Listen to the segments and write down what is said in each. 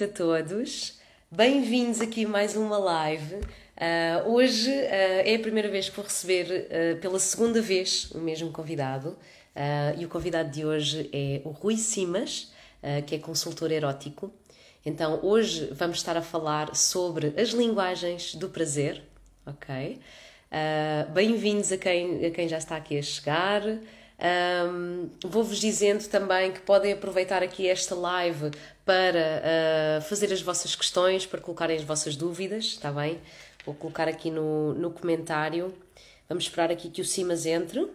A todos, bem-vindos aqui a mais uma live. Hoje é a primeira vez que vou receber pela segunda vez o mesmo convidado, e o convidado de hoje é o Rui Simas, que é consultor erótico. Então hoje vamos estar a falar sobre as linguagens do prazer, ok? Bem-vindos a quem já está aqui a chegar. Vou-vos dizendo também que podem aproveitar aqui esta live para fazer as vossas questões, para colocarem as vossas dúvidas, está bem? Vou colocar aqui no comentário. Vamos esperar aqui que o Simas entre.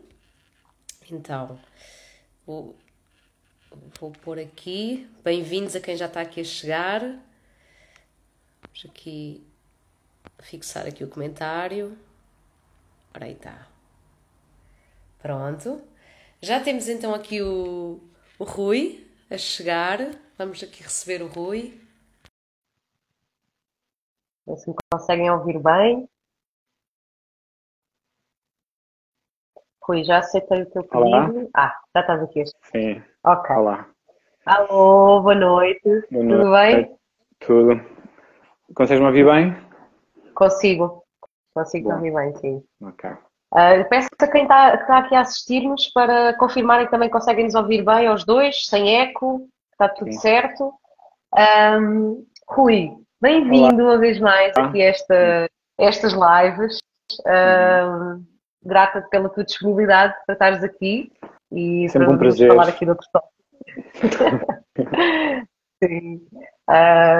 Então, vou pôr aqui. Bem-vindos a quem já está aqui a chegar. Vamos aqui fixar aqui o comentário. Ora aí está. Pronto. Já temos então aqui o Rui a chegar. Vamos aqui receber o Rui. Se me conseguem ouvir bem. Rui, já aceitei o teu Olá, pedido. Já estás aqui. sim, Ok. olá, Alô, boa noite. boa Tudo noite, bem? tudo. Consegues me ouvir bem? Consigo. Consigo Boa, ouvir bem, sim. ok. Peço a quem está aqui a assistir-nos para confirmarem que também conseguem nos ouvir bem aos dois, sem eco, está tudo Sim. certo. Rui, Olá, bem-vindo uma vez mais aqui a estas lives. uhum. Grata pela tua disponibilidade para estares aqui e para Sempre um nos prazer. falar aqui de outros tópicos. Sim.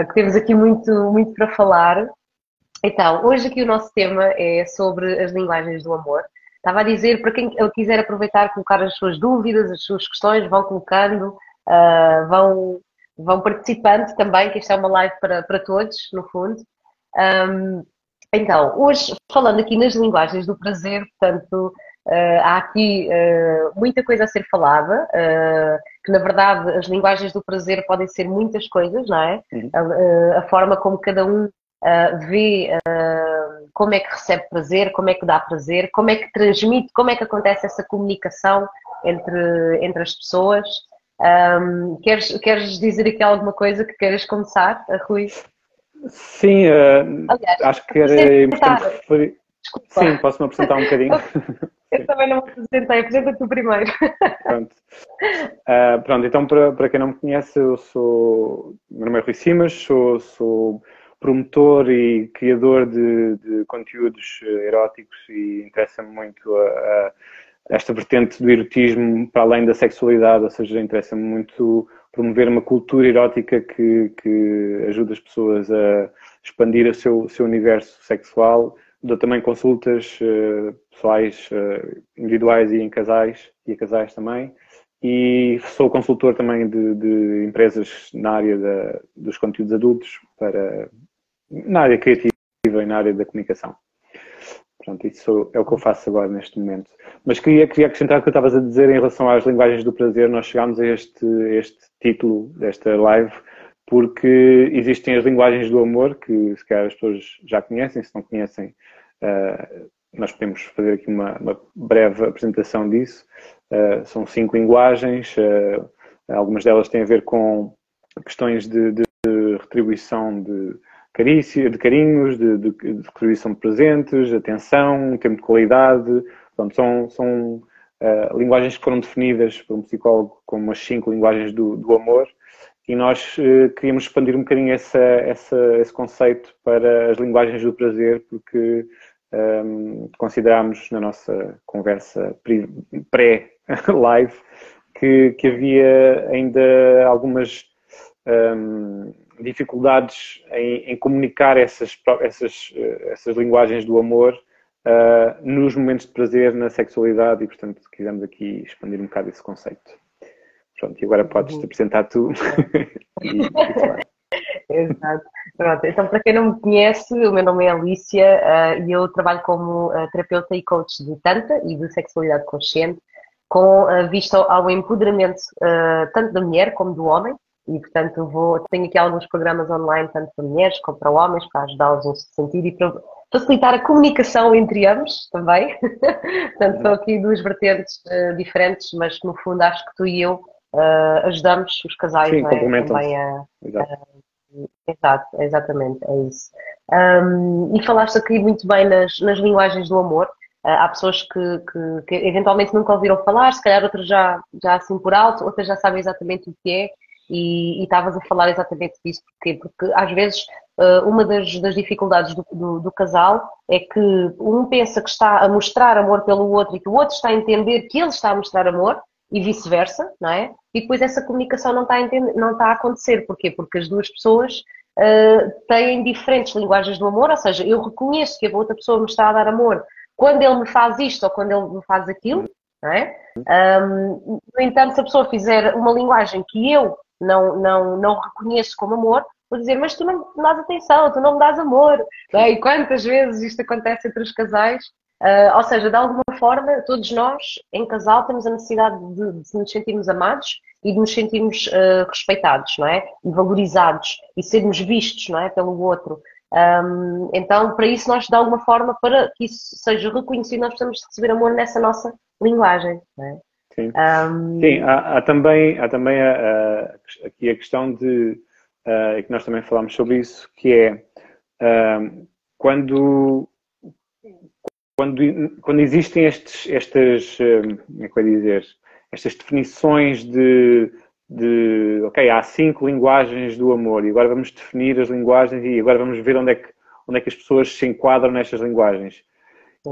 Que temos aqui muito para falar. Então, hoje aqui o nosso tema é sobre as linguagens do amor. Estava a dizer, para quem quiser aproveitar, colocar as suas dúvidas, as suas questões, vão colocando, vão participando também, que isto é uma live para todos, no fundo. Então, hoje, falando aqui nas linguagens do prazer, portanto, há aqui muita coisa a ser falada, que na verdade as linguagens do prazer podem ser muitas coisas, não é? Uhum. A forma como cada um vê como é que recebe prazer, como é que dá prazer, como é que transmite, como é que acontece essa comunicação entre as pessoas. Queres dizer aqui alguma coisa que queiras começar, Rui? Sim, Aliás, acho que era importante apresentar, referir. Sim, desculpa, posso-me apresentar um bocadinho? eu Sim, também não me apresentei, apresenta tu primeiro. pronto. Pronto, então para quem não me conhece, meu nome é Rui Simas, sou promotor e criador de conteúdos eróticos e interessa-me muito esta vertente do erotismo para além da sexualidade, ou seja, interessa-me muito promover uma cultura erótica que ajuda as pessoas a expandir o seu universo sexual. Dou também consultas pessoais, individuais e a casais também. E sou consultor também de empresas na área dos conteúdos adultos, na área criativa e na área da comunicação. Pronto, isso é o que eu faço agora neste momento. Mas queria acrescentar o que eu estavas a dizer em relação às linguagens do prazer. Nós chegámos a este título desta live porque existem as linguagens do amor, que se calhar as pessoas já conhecem, se não conhecem, nós podemos fazer aqui uma breve apresentação disso. São 5 linguagens, algumas delas têm a ver com questões de retribuição de carícia, de carinhos, de retribuição de presentes, atenção, tempo de qualidade. Pronto, são linguagens que foram definidas por um psicólogo como as 5 linguagens do amor, e nós queríamos expandir um bocadinho esse conceito para as linguagens do prazer, porque considerámos na nossa conversa pré-live que havia ainda algumas dificuldades em comunicar essas linguagens do amor nos momentos de prazer, na sexualidade, e portanto quisemos aqui expandir um bocado esse conceito. Pronto, e agora podes-te apresentar tu e falar. Exato. Pronto, então, para quem não me conhece, o meu nome é Alicia, e eu trabalho como terapeuta e coach de Tantra e de sexualidade consciente, com vista ao empoderamento tanto da mulher como do homem. E, portanto, tenho aqui alguns programas online, tanto para mulheres como para homens, para ajudá-los nesse sentido e para facilitar a comunicação entre ambos também. Portanto, são aqui duas vertentes diferentes, mas no fundo acho que tu e eu ajudamos os casais, Sim, não é? Também complementam-se. Exato. Exato, exatamente, é isso. E falaste aqui muito bem nas linguagens do amor. Há pessoas que eventualmente nunca ouviram falar, se calhar outras já assim por alto, outras já sabem exatamente o que é, e estavas a falar exatamente disso. Porquê? Porque às vezes uma das dificuldades do casal é que um pensa que está a mostrar amor pelo outro e que o outro está a entender que ele está a mostrar amor, e vice-versa, não é? E depois essa comunicação não está a acontecer. Porquê? Porque as duas pessoas têm diferentes linguagens do amor, ou seja, eu reconheço que a outra pessoa me está a dar amor quando ele me faz isto ou quando ele me faz aquilo, não é? No entanto, se a pessoa fizer uma linguagem que eu não reconheço como amor, vou dizer, mas tu não me dás atenção, tu não me dás amor, não é? E quantas vezes isto acontece entre os casais? Ou seja, de alguma forma, todos nós, em casal, temos a necessidade de nos sentirmos amados e de nos sentirmos respeitados, não é? E valorizados e sermos vistos, não é? Pelo outro. Então, para isso, nós, de alguma forma, para que isso seja reconhecido, nós precisamos receber amor nessa nossa linguagem, não é? Sim, sim, há também aqui a questão de, que nós também falámos sobre isso, que é quando, quando existem como é que eu ia dizer, estas definições ok, há 5 linguagens do amor e agora vamos definir as linguagens e agora vamos ver onde é que as pessoas se enquadram nestas linguagens.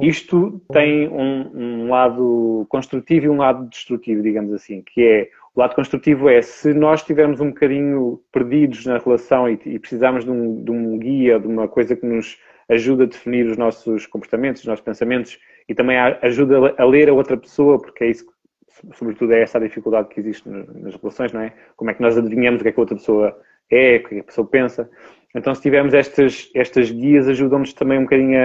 Isto tem um lado construtivo e um lado destrutivo, digamos assim, que é, o lado construtivo é, se nós estivermos um bocadinho perdidos na relação e precisarmos de um guia, de uma coisa que nos ajuda a definir os nossos comportamentos, os nossos pensamentos e também ajuda a ler a outra pessoa, porque é isso, sobretudo é essa a dificuldade que existe nas relações, não é? Como é que nós adivinhamos o que é que a outra pessoa é, o que é que a pessoa pensa. Então, se tivermos estas guias, ajudam-nos também um bocadinho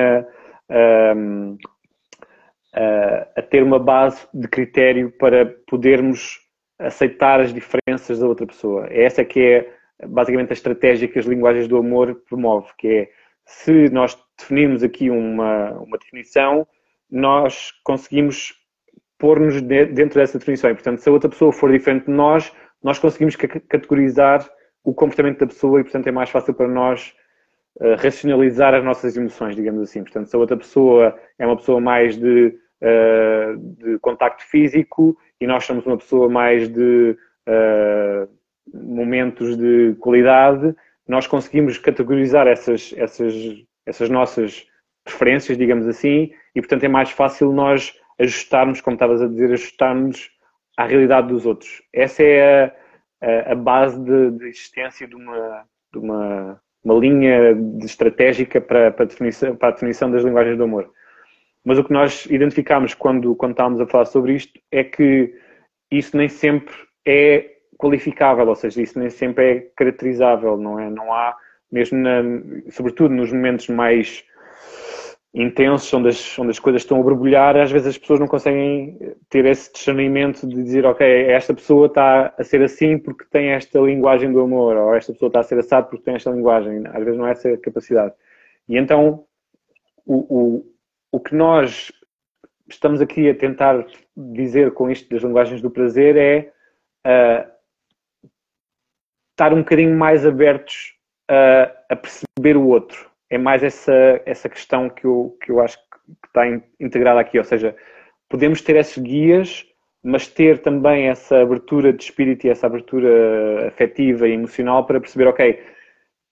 a ter uma base de critério para podermos aceitar as diferenças da outra pessoa. Essa é que é basicamente a estratégia que as linguagens do amor promove, que é, se nós definirmos aqui uma definição, nós conseguimos pôr-nos dentro dessa definição. E, portanto, se a outra pessoa for diferente de nós, nós conseguimos categorizar o comportamento da pessoa e, portanto, é mais fácil para nós racionalizar as nossas emoções, digamos assim. Portanto, se a outra pessoa é uma pessoa mais de contacto físico e nós somos uma pessoa mais de momentos de qualidade, nós conseguimos categorizar essas nossas preferências, digamos assim, e, portanto, é mais fácil nós ajustarmos, como estavas a dizer, ajustarmos à realidade dos outros. Essa é a base de existência de uma linha estratégica para a definição das linguagens do amor. Mas o que nós identificámos quando estávamos a falar sobre isto é que isso nem sempre é qualificável, ou seja, isso nem sempre é caracterizável, não é? Não há, mesmo sobretudo nos momentos mais intensos, onde as coisas estão a borbulhar, às vezes as pessoas não conseguem ter esse discernimento de dizer, ok, esta pessoa está a ser assim porque tem esta linguagem do amor, ou esta pessoa está a ser assado porque tem esta linguagem. Às vezes não é essa capacidade. E então, o que nós estamos aqui a tentar dizer com isto das linguagens do prazer é estar um bocadinho mais abertos a perceber o outro. É mais essa questão que eu acho que está integrada aqui. Ou seja, podemos ter esses guias, mas ter também essa abertura de espírito e essa abertura afetiva e emocional para perceber, ok,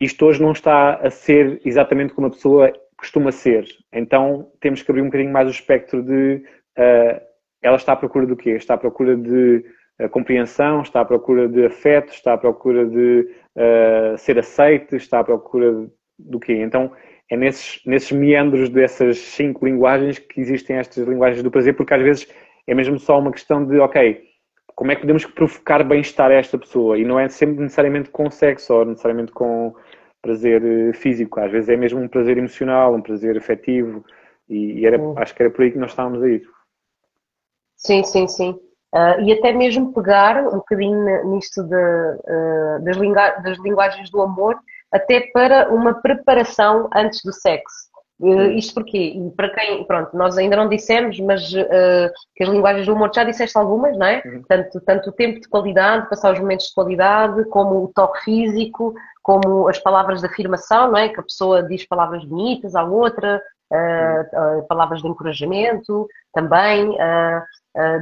isto hoje não está a ser exatamente como a pessoa costuma ser. Então temos que abrir um bocadinho mais o espectro de ela está à procura do quê? Está à procura de compreensão, está à procura de afeto, está à procura de ser aceite, está à procura do quê? Então é nesses meandros dessas 5 linguagens que existem estas linguagens do prazer, porque às vezes é mesmo só uma questão de, ok, como é que podemos provocar bem-estar a esta pessoa? E não é sempre necessariamente com sexo ou necessariamente com prazer físico. Às vezes é mesmo um prazer emocional, um prazer afetivo e acho que era por aí que nós estávamos a ir. Sim, sim, sim. E até mesmo pegar um bocadinho nisto das linguagens do amor, até para uma preparação antes do sexo. Isto porquê? E para quem, pronto, nós ainda não dissemos, mas que as linguagens do humor, já disseste algumas, não é? Tanto o tempo de qualidade, passar os momentos de qualidade, como o toque físico, como as palavras de afirmação, não é? Que a pessoa diz palavras bonitas à outra, palavras de encorajamento também.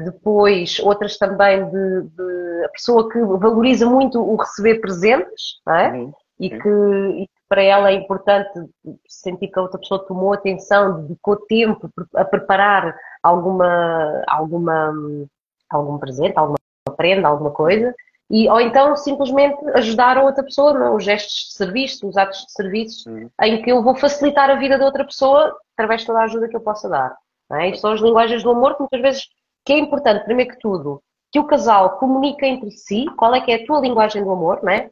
Depois, outras também de a pessoa que valoriza muito o receber presentes, não é? E que para ela é importante sentir que a outra pessoa tomou atenção, dedicou tempo a preparar algum presente, alguma prenda, alguma coisa, ou então simplesmente ajudar a outra pessoa nos gestos de serviço, nos atos de serviço, em que eu vou facilitar a vida da outra pessoa através de toda a ajuda que eu possa dar. Não é? Isto são as linguagens do amor que muitas vezes que é importante, primeiro que tudo, que o casal comunique entre si qual é que é a tua linguagem do amor, não é?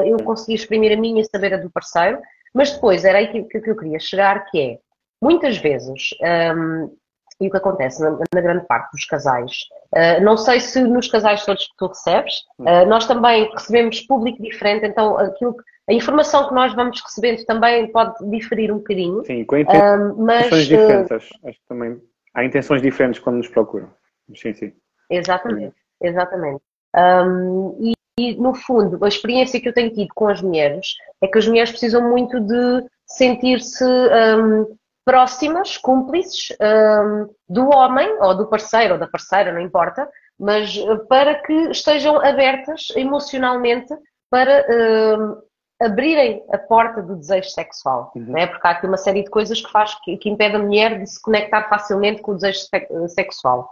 Eu consegui exprimir a minha e saber a do parceiro, mas depois era aí que eu queria chegar, que é, muitas vezes, e o que acontece na grande parte dos casais, não sei se nos casais todos que tu recebes, nós também recebemos público diferente, então a informação que nós vamos recebendo também pode diferir um bocadinho. Sim, com intenções diferentes, acho que também há intenções diferentes quando nos procuram. Sim, sim. Exatamente. E, no fundo, a experiência que eu tenho tido com as mulheres é que as mulheres precisam muito de sentir-se próximas, cúmplices do homem, ou do parceiro, ou da parceira, não importa, mas para que estejam abertas emocionalmente para abrirem a porta do desejo sexual, não é? Porque há aqui uma série de coisas que impede a mulher de se conectar facilmente com o desejo sexual.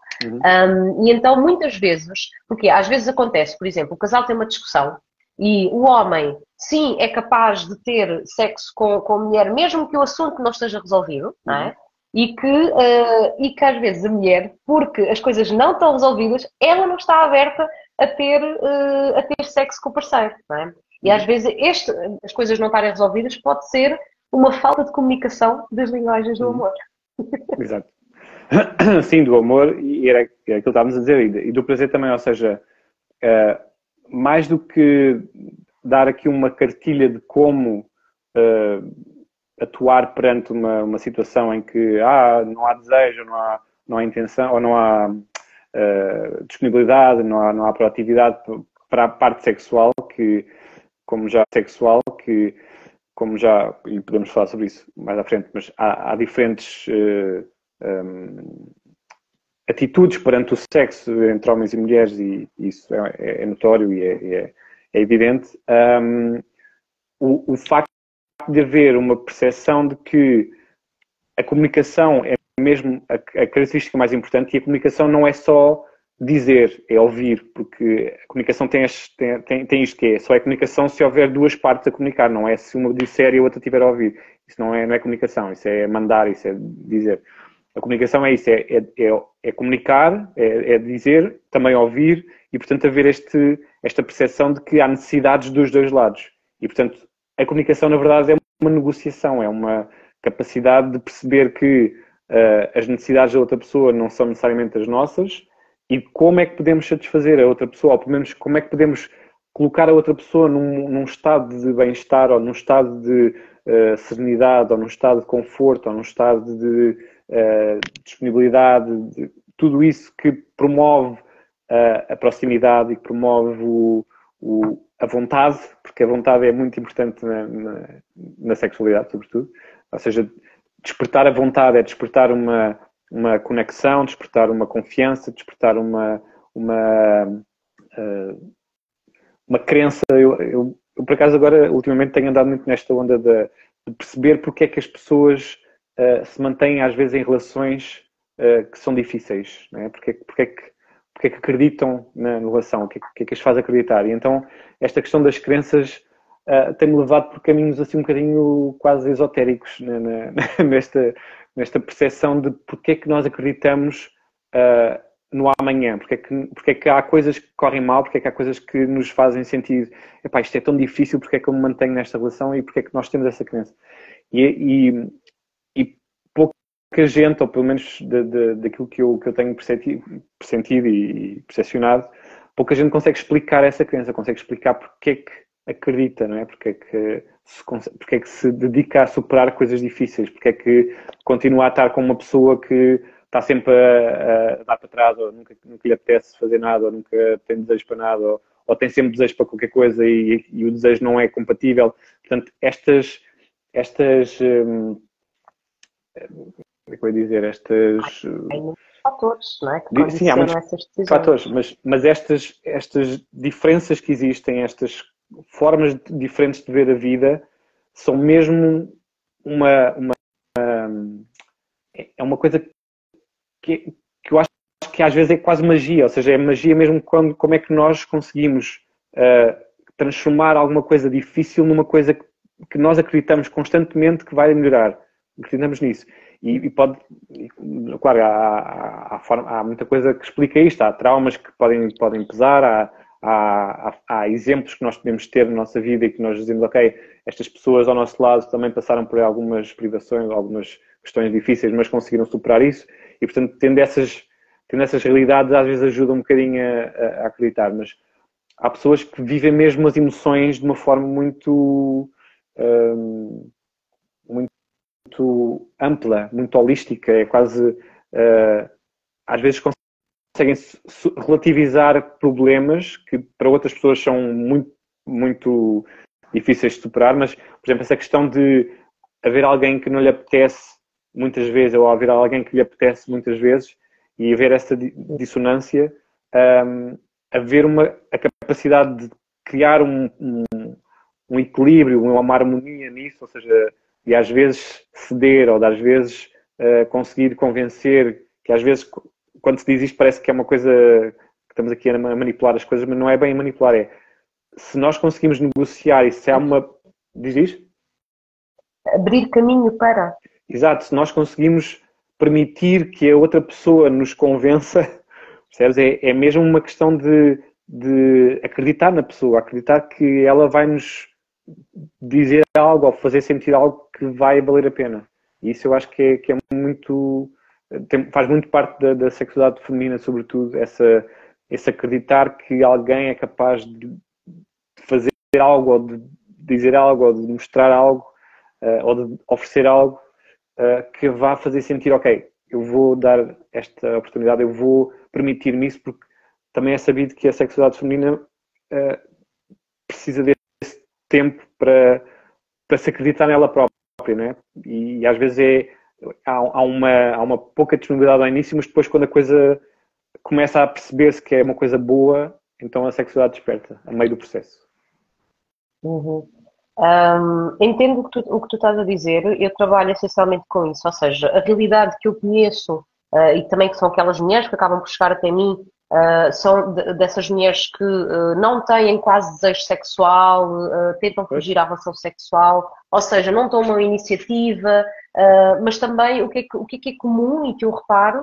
E então, muitas vezes, porque às vezes acontece, por exemplo, o casal tem uma discussão e o homem, sim, é capaz de ter sexo com a mulher, mesmo que o assunto não esteja resolvido, não é? E que às vezes a mulher, porque as coisas não estão resolvidas, ela não está aberta a ter sexo com o parceiro, não é? E às vezes as coisas não estarem resolvidas pode ser uma falta de comunicação das linguagens do amor. Exato. Sim, do amor, e era aquilo que estávamos a dizer, e do prazer também, ou seja, mais do que dar aqui uma cartilha de como atuar perante uma situação em que não há desejo, não há intenção, ou não há disponibilidade, não há proatividade para a parte sexual, e podemos falar sobre isso mais à frente, mas há diferentes atitudes perante o sexo entre homens e mulheres, e isso é notório e é evidente. O facto de haver uma percepção de que a comunicação é mesmo a característica mais importante, e a comunicação não é só dizer, é ouvir, porque a comunicação tem isto que é, só é comunicação se houver duas partes a comunicar, não é se uma disser e a outra estiver a ouvir. Isso não é comunicação, isso é mandar, isso é dizer. A comunicação é isso, é comunicar, é dizer, também ouvir, e portanto haver esta percepção de que há necessidades dos dois lados. E portanto a comunicação na verdade é uma negociação, é uma capacidade de perceber que as necessidades da outra pessoa não são necessariamente as nossas, e como é que podemos satisfazer a outra pessoa, ou pelo menos como é que podemos colocar a outra pessoa num estado de bem-estar, ou num estado de serenidade, ou num estado de conforto, ou num estado de disponibilidade, de tudo isso que promove a proximidade e que promove a vontade, porque a vontade é muito importante na sexualidade, sobretudo. Ou seja, despertar a vontade é despertar uma conexão, despertar uma confiança, despertar uma crença. Eu, por acaso, agora, ultimamente, tenho andado muito nesta onda de perceber porque é que as pessoas se mantêm, às vezes, em relações que são difíceis, não é? Porque é que acreditam na relação, o que é que as faz acreditar. E então, esta questão das crenças tem-me levado por caminhos assim um bocadinho quase esotéricos, né, nesta percepção de porque é que nós acreditamos no amanhã, porque é que há coisas que correm mal, porque é que há coisas que nos fazem sentir, epá, isto é tão difícil, porque é que eu me mantenho nesta relação, e porque é que nós temos essa crença. E pouca gente, ou pelo menos daquilo que eu tenho pressentido e percepcionado, pouca gente consegue explicar essa crença, consegue explicar porque é que acredita, não é? Porque é que se dedica a superar coisas difíceis, porque é que continua a estar com uma pessoa que está sempre a dar para trás, ou nunca lhe apetece fazer nada, ou nunca tem desejo para nada, ou tem sempre desejo para qualquer coisa e o desejo não é compatível. Portanto, como é que eu ia dizer? Há muitos fatores, não é? Que Sim, há condicionam muitos essas decisões. fatores, mas estas diferenças que existem, estas formas diferentes de ver a vida, são mesmo é uma coisa que eu acho que às vezes é quase magia, ou seja, é magia mesmo como é que nós conseguimos transformar alguma coisa difícil numa coisa que nós acreditamos constantemente que vai melhorar. Acreditamos nisso. Claro, há muita coisa que explica isto. Há traumas que podem pesar, há exemplos que nós podemos ter na nossa vida e que nós dizemos, ok, estas pessoas ao nosso lado também passaram por algumas privações, algumas questões difíceis, mas conseguiram superar isso. E, portanto, tendo essas realidades, às vezes ajuda um bocadinho a acreditar. Mas há pessoas que vivem mesmo as emoções de uma forma muito ampla, muito holística. É quase, às vezes, conseguem relativizar problemas que para outras pessoas são muito, muito difíceis de superar, mas, por exemplo, essa questão de haver alguém que não lhe apetece muitas vezes, ou haver alguém que lhe apetece muitas vezes, e haver essa dissonância, haver a capacidade de criar um equilíbrio, uma harmonia nisso, ou seja, de às vezes ceder, ou de às vezes conseguir convencer, que às vezes quando se diz isto parece que é uma coisa que estamos aqui a manipular as coisas, mas não é bem manipular, se nós conseguimos negociar e se há uma... Diz isto? Abrir caminho para... Exato, se nós conseguimos permitir que a outra pessoa nos convença, percebes? É mesmo uma questão de acreditar na pessoa, acreditar que ela vai nos dizer algo ou fazer sentir algo que vai valer a pena. E isso eu acho que é muito... faz muito parte da sexualidade feminina, sobretudo, esse acreditar que alguém é capaz de fazer algo, ou de dizer algo, ou de mostrar algo, ou de oferecer algo que vá fazer sentir, ok, eu vou dar esta oportunidade, eu vou permitir-me isso, porque também é sabido que a sexualidade feminina precisa desse tempo para se acreditar nela própria, não é? E às vezes há uma pouca disponibilidade ao início, mas depois quando a coisa começa a perceber-se que é uma coisa boa, então a sexualidade desperta, a meio do processo. Uhum. Entendo o que tu estás a dizer. Eu trabalho essencialmente com isso, ou seja, a realidade que eu conheço e também que são aquelas mulheres que acabam por chegar até mim, são dessas mulheres que não têm quase desejo sexual, tentam fugir à relação sexual, ou seja, não tomam iniciativa, mas também o que é comum e que eu reparo,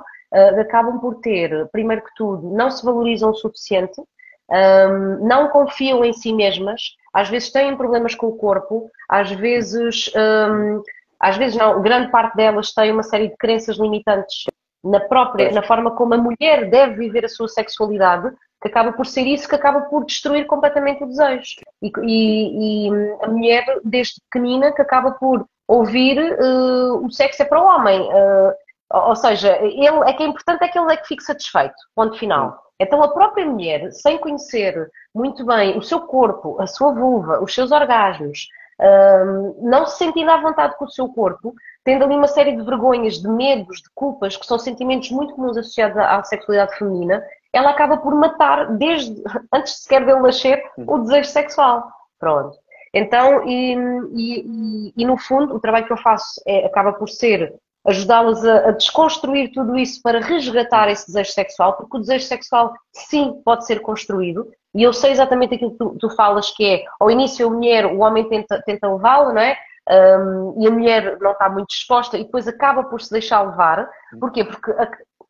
acabam por ter, primeiro que tudo, não se valorizam o suficiente, não confiam em si mesmas, às vezes têm problemas com o corpo, às vezes não, grande parte delas têm uma série de crenças limitantes na forma como a mulher deve viver a sua sexualidade, que acaba por ser isso que acaba por destruir completamente o desejo. E a mulher, desde pequenina, que acaba por ouvir o sexo é para o homem. Ou seja, ele é que é importante é que ele é que fique satisfeito. Ponto final. Então a própria mulher, sem conhecer muito bem o seu corpo, a sua vulva, os seus orgasmos, não se sentindo à vontade com o seu corpo, tendo ali uma série de vergonhas, de medos, de culpas, que são sentimentos muito comuns associados à sexualidade feminina, ela acaba por matar, desde antes sequer dele nascer, o desejo sexual. Pronto. Então, e no fundo, o trabalho que eu faço acaba por ser ajudá-las a desconstruir tudo isso para resgatar esse desejo sexual, porque o desejo sexual, sim, pode ser construído, e eu sei exatamente aquilo que tu falas, que é, ao início a mulher, o homem tenta levá-la, não é? E a mulher não está muito disposta e depois acaba por se deixar levar. Porquê? Porque,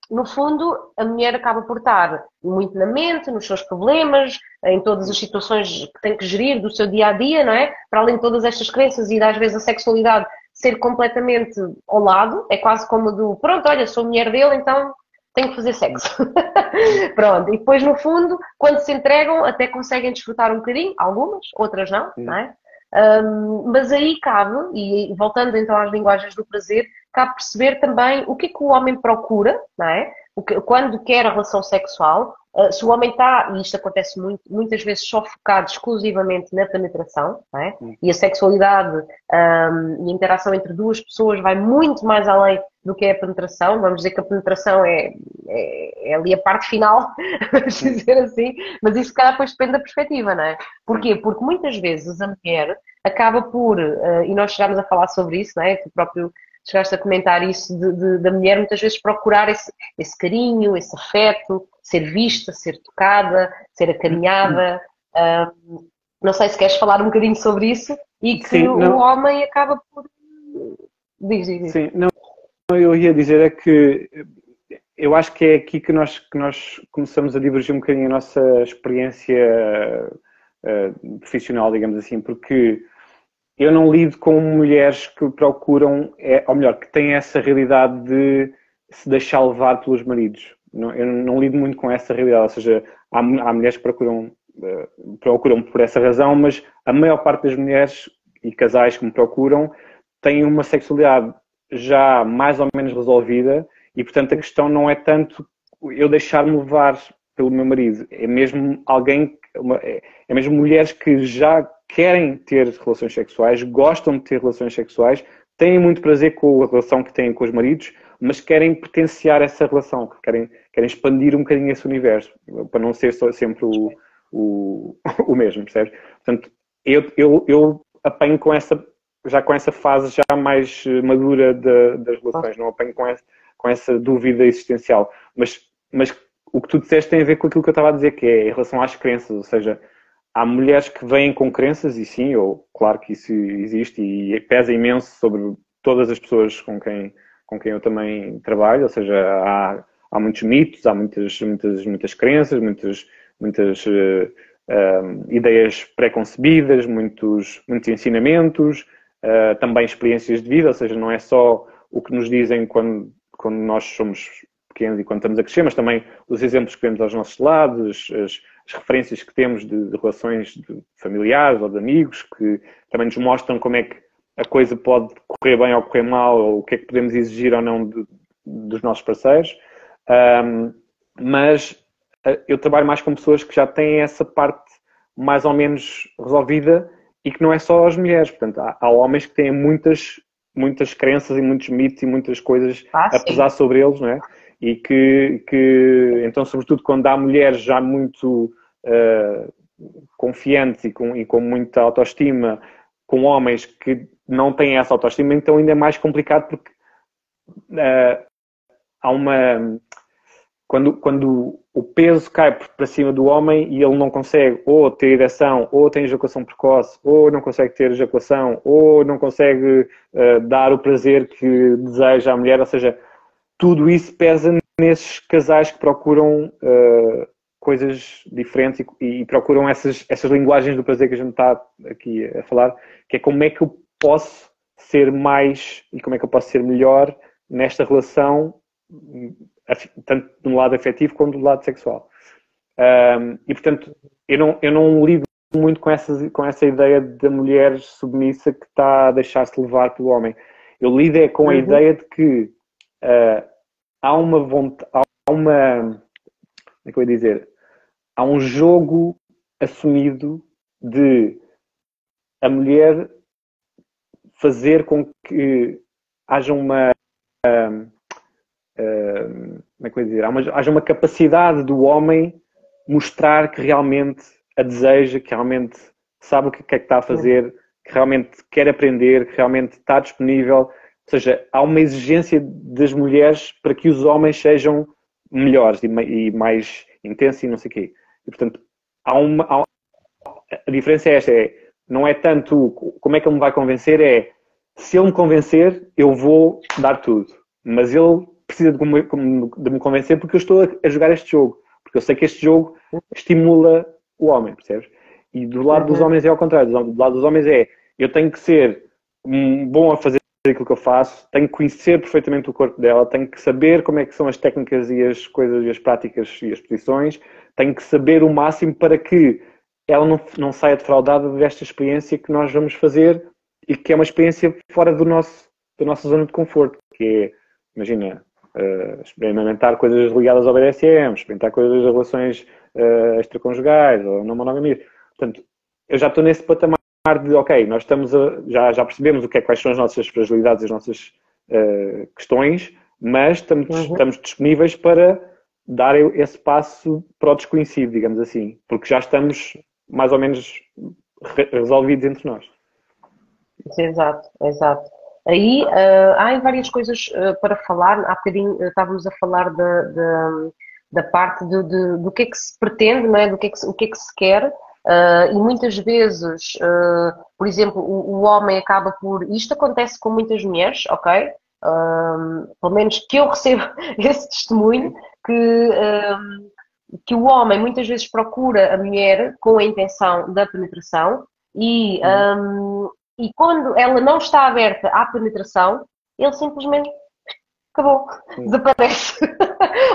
no fundo, a mulher acaba por estar muito na mente, nos seus problemas, em todas as situações que tem que gerir do seu dia-a-dia, não é? Para além de todas estas crenças e, às vezes, a sexualidade ser completamente ao lado, é quase como pronto, olha, sou mulher dele, então tenho que fazer sexo. Pronto, e depois no fundo, quando se entregam, até conseguem desfrutar um bocadinho, algumas, outras não, não é? Mas aí cabe, e voltando então às linguagens do prazer, cabe perceber também o que é que o homem procura, não é? Quando quer a relação sexual, se o homem está, e isto acontece muitas vezes só focado exclusivamente na penetração, não é? E a sexualidade e a interação entre duas pessoas vai muito mais além do que é a penetração. Vamos dizer que a penetração é ali a parte final, vamos dizer assim, mas isso, se calhar, depois depende da perspectiva, não é? Porquê? Porque muitas vezes a mulher acaba por, e nós chegámos a falar sobre isso, não é? Tu próprio chegaste a comentar isso da mulher muitas vezes procurar esse carinho, esse afeto, ser vista, ser tocada, ser acarinhada. Não sei se queres falar um bocadinho sobre isso e que Sim, o homem acaba por... Diz. Sim, não, eu ia dizer é que eu acho que é aqui que nós começamos a divergir um bocadinho a nossa experiência profissional, digamos assim, porque eu não lido com mulheres que procuram, ou melhor, que têm essa realidade de se deixar levar pelos maridos. Eu não lido muito com essa realidade, ou seja, há mulheres que procuram por essa razão, mas a maior parte das mulheres e casais que me procuram têm uma sexualidade já mais ou menos resolvida e, portanto, a questão não é tanto eu deixar-me levar pelo meu marido, é mesmo é mesmo mulheres que já querem ter relações sexuais, gostam de ter relações sexuais, têm muito prazer com a relação que têm com os maridos, mas querem potenciar essa relação, querem expandir um bocadinho esse universo, para não ser só sempre o mesmo, percebes? Portanto, eu apanho com essa fase já mais madura das relações, não apanho com essa dúvida existencial. Mas o que tu disseste tem a ver com aquilo que eu estava a dizer, que é em relação às crenças, ou seja, há mulheres que vêm com crenças, e sim, claro que isso existe e pesa imenso sobre todas as pessoas com quem eu também trabalho, ou seja, há muitos mitos, há muitas crenças, muitas ideias pré-concebidas, muitos ensinamentos, também experiências de vida, ou seja, não é só o que nos dizem quando nós somos pequenos e quando estamos a crescer, mas também os exemplos que vemos aos nossos lados, as referências que temos de relações familiares ou de amigos, que também nos mostram como é que a coisa pode correr bem ou correr mal, ou o que é que podemos exigir ou não dos nossos parceiros. Mas eu trabalho mais com pessoas que já têm essa parte mais ou menos resolvida e que não é só as mulheres. Portanto, há homens que têm muitas crenças e muitos mitos e muitas coisas a pesar sobre eles, não é? E que então, sobretudo quando há mulheres já muito confiantes e com muita autoestima, com homens que não têm essa autoestima, então ainda é mais complicado porque há uma... Quando o peso cai para cima do homem e ele não consegue ou ter ereção, ou tem ejaculação precoce, ou não consegue ter ejaculação, ou não consegue dar o prazer que deseja à mulher, ou seja, tudo isso pesa nesses casais que procuram coisas diferentes e procuram essas linguagens do prazer que a gente está aqui a falar, que é como é que eu posso ser mais e como é que eu posso ser melhor nesta relação, tanto do lado afetivo como do lado sexual. E, portanto, eu não lido muito com essa ideia da mulher submissa que está a deixar-se levar pelo homem. Eu lido com a ideia de que há uma vontade, como é que eu ia dizer? Há um jogo assumido de a mulher fazer com que haja como é que eu ia dizer? Haja uma capacidade do homem mostrar que realmente a deseja, que realmente sabe o que é que está a fazer, que realmente quer aprender, que realmente está disponível. Ou seja, há uma exigência das mulheres para que os homens sejam melhores e mais intensos e não sei o quê. E, portanto, a diferença é esta, não é tanto como é que ele me vai convencer, se ele me convencer, eu vou dar tudo. Mas ele precisa de me convencer porque eu estou a jogar este jogo. Porque eu sei que este jogo estimula o homem, percebes? E do lado dos homens é ao contrário. Do lado dos homens eu tenho que ser bom a fazer aquilo que eu faço, tenho que conhecer perfeitamente o corpo dela, tenho que saber como é que são as técnicas e as coisas e as práticas e as posições, tenho que saber o máximo para que ela não saia defraudada desta experiência que nós vamos fazer e que é uma experiência fora da nossa zona de conforto, que é, imagina, experimentar coisas ligadas ao BDSM, experimentar coisas de relações extraconjugais ou não monogamia. Portanto, eu já estou nesse patamar de, ok, nós já percebemos quais são as nossas fragilidades e as nossas questões, mas estamos disponíveis para dar esse passo para o desconhecido, digamos assim, porque já estamos mais ou menos resolvidos entre nós. Exato, exato. Aí há várias coisas para falar. Há bocadinho estávamos a falar da parte do que é que se pretende, não é? Do o que é que se quer. E muitas vezes, por exemplo, o homem acaba por. Isto acontece com muitas mulheres, ok? Pelo menos que eu recebo esse testemunho, que o homem muitas vezes procura a mulher com a intenção da penetração e quando ela não está aberta à penetração, ele simplesmente acabou, desaparece.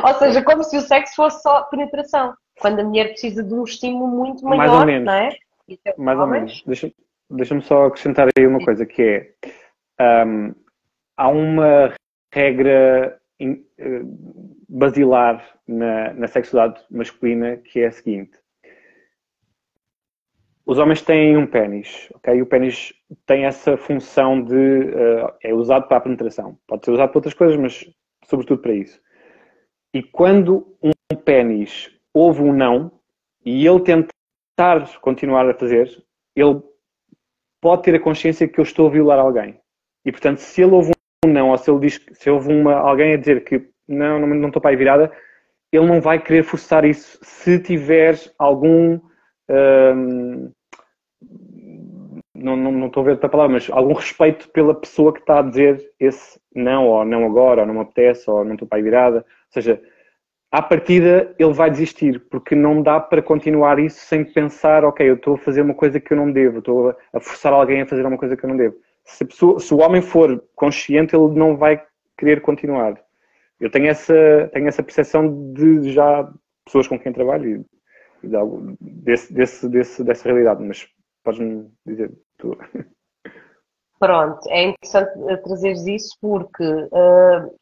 Ou seja, como se o sexo fosse só penetração. Quando a mulher precisa de um estímulo muito maior, mais ou menos, não é? Mais ou menos. Deixa-me só acrescentar aí uma coisa, que é há uma regra basilar na sexualidade masculina que é a seguinte. Os homens têm um pénis, ok? E o pénis tem essa função de... é usado para a penetração. Pode ser usado para outras coisas, mas sobretudo para isso. E quando um pénis ouve um não, e ele tentar continuar a fazer, ele pode ter a consciência que eu estou a violar alguém. E, portanto, se ele ouve um não, ou se ele diz, se houve alguém a dizer que não estou para aí virada, ele não vai querer forçar isso se tiver algum... não estou a ver outra palavra, mas algum respeito pela pessoa que está a dizer esse não, ou não agora, ou não me apetece, ou não estou para aí virada. Ou seja, à partida ele vai desistir, porque não dá para continuar isso sem pensar, ok, eu estou a fazer uma coisa que eu não devo, estou a forçar alguém a fazer uma coisa que eu não devo. Se o homem for consciente, ele não vai querer continuar. Eu tenho essa percepção de já pessoas com quem trabalho e dessa realidade, mas podes-me dizer tu. Pronto, é interessante trazeres isso porque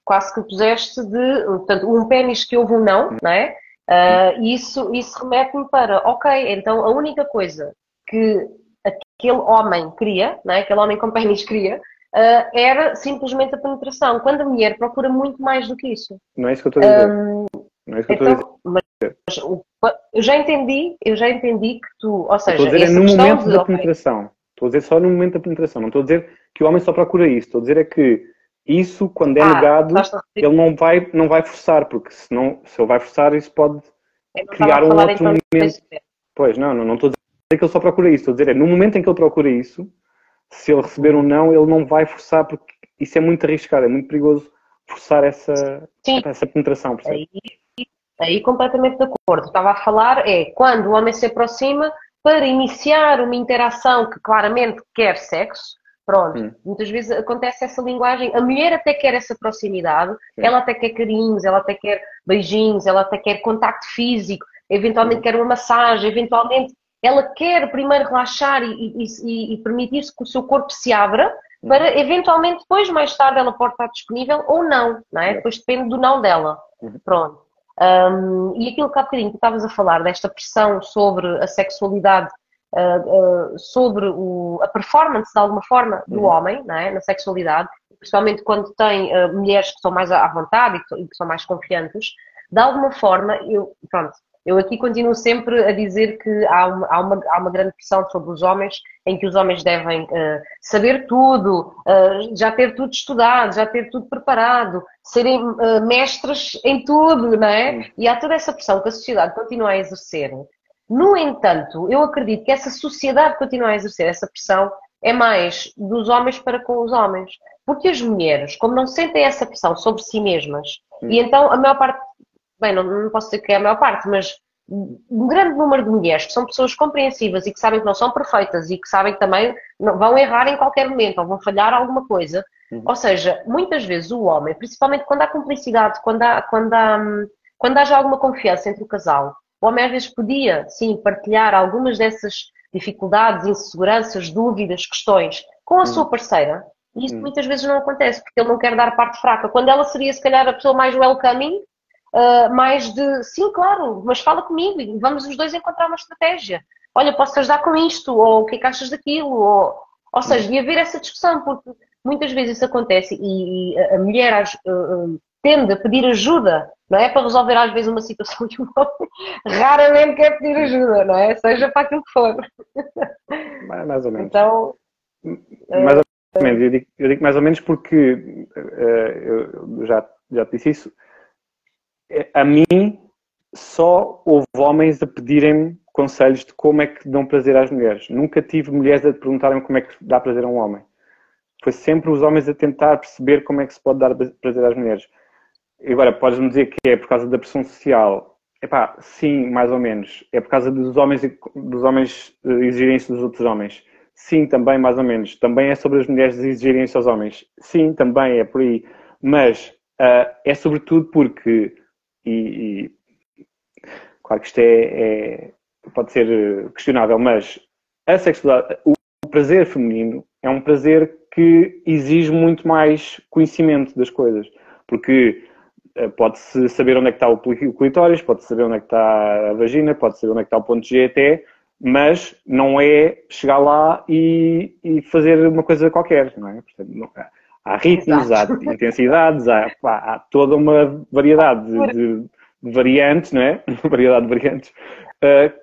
quase que puseste portanto, um pénis que houve um não é? Isso remete-me para, ok, então a única coisa que aquele homem queria, não é? Aquele homem com pénis queria, era simplesmente a penetração, quando a mulher procura muito mais do que isso. Não é isso que eu estou a dizer. Não é isso que eu estou a dizer. Mas eu já entendi que tu, ou seja, estou a dizer no momento da penetração. Estou a dizer só no momento da penetração. Não estou a dizer que o homem só procura isso. Estou a dizer é que isso, quando é negado, ele não vai forçar, porque se ele vai forçar, isso pode criar um outro momento. Pois, não estou a dizer que ele só procura isso. Estou a dizer no momento em que ele procura isso, se ele receber um não, ele não vai forçar, porque isso é muito arriscado, é muito perigoso forçar essa penetração, percebe? Aí completamente de acordo. Estava a falar quando o homem se aproxima para iniciar uma interação que claramente quer sexo. Pronto, muitas vezes acontece essa linguagem. A mulher até quer essa proximidade, ela até quer carinhos, ela até quer beijinhos, ela até quer contacto físico, eventualmente quer uma massagem, eventualmente ela quer primeiro relaxar e permitir-se que o seu corpo se abra para eventualmente depois, mais tarde, ela pode estar disponível ou não, não é? Depois depende do não dela. Pronto. E aquilo que há bocadinho tu estavas a falar, desta pressão sobre a sexualidade, sobre a performance, de alguma forma, do homem, não é? Na sexualidade, principalmente quando tem mulheres que são mais à vontade e que são mais confiantes, de alguma forma, eu aqui continuo sempre a dizer que há uma grande pressão sobre os homens, em que os homens devem saber tudo, já ter tudo estudado, já ter tudo preparado, serem mestres em tudo, não é? E há toda essa pressão que a sociedade continua a exercer. No entanto, eu acredito que essa sociedade continua a exercer essa pressão é mais dos homens para com os homens. Porque as mulheres, como não sentem essa pressão sobre si mesmas, e então a maior parte, bem, não posso dizer que é a maior parte, mas um grande número de mulheres que são pessoas compreensivas e que sabem que não são perfeitas e que sabem que também vão errar em qualquer momento ou vão falhar alguma coisa. Ou seja, muitas vezes o homem, principalmente quando há cumplicidade, quando há já alguma confiança entre o casal, o homem às vezes podia, sim, partilhar algumas dessas dificuldades, inseguranças, dúvidas, questões com a sua parceira. E isso muitas vezes não acontece, porque ele não quer dar parte fraca. Quando ela seria, se calhar, a pessoa mais welcoming, mais de, sim, claro, mas fala comigo e vamos os dois encontrar uma estratégia. Olha, posso ajudar com isto, ou o que é que achas daquilo? Ou seja, de haver essa discussão, porque muitas vezes isso acontece e a mulher tende a pedir ajuda, não é? Para resolver às vezes uma situação que o homem raramente quer pedir ajuda, não é? Seja para aquilo que for. Mais ou menos. Então, mais ou menos. Eu digo mais ou menos porque eu já te disse isso. A mim, só houve homens a pedirem-me conselhos de como é que dão prazer às mulheres. Nunca tive mulheres a perguntarem como é que dá prazer a um homem. Foi sempre os homens a tentar perceber como é que se pode dar prazer às mulheres. E agora, podes-me dizer que é por causa da pressão social? Epá, sim, mais ou menos. É por causa dos homens exigirem isso dos outros homens? Sim, também, mais ou menos. Também é sobre as mulheres exigirem isso aos homens? Sim, também, é por aí. Mas é sobretudo porque, claro que isto pode ser questionável, mas a sexualidade, o prazer feminino é um prazer que exige muito mais conhecimento das coisas. Porque pode-se saber onde é que está o clitóris, pode-se saber onde é que está a vagina, pode-se saber onde é que está o ponto G até, mas não é chegar lá e fazer uma coisa qualquer, não é? Portanto, há ritmos, há intensidades, há toda uma variedade de variantes, não é? Variedade de variantes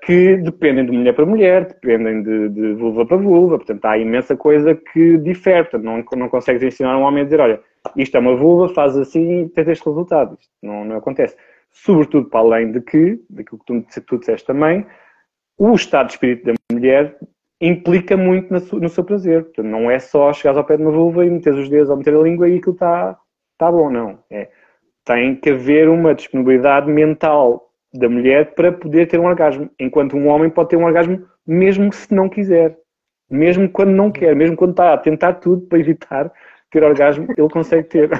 que dependem de mulher para mulher, dependem de vulva para vulva, portanto há imensa coisa que difere, portanto não consegues ensinar um homem a dizer, olha, isto é uma vulva, faz assim e tens este resultado. Isto não acontece. Sobretudo para além daquilo que tu disseste também, o estado de espírito da mulher implica muito no seu prazer. Portanto, não é só chegares ao pé de uma vulva e meteres os dedos ou meter a língua e aquilo está bom, não. Tem que haver uma disponibilidade mental da mulher para poder ter um orgasmo. Enquanto um homem pode ter um orgasmo mesmo se não quiser. Mesmo quando não quer. Mesmo quando está a tentar tudo para evitar ter orgasmo, ele consegue ter.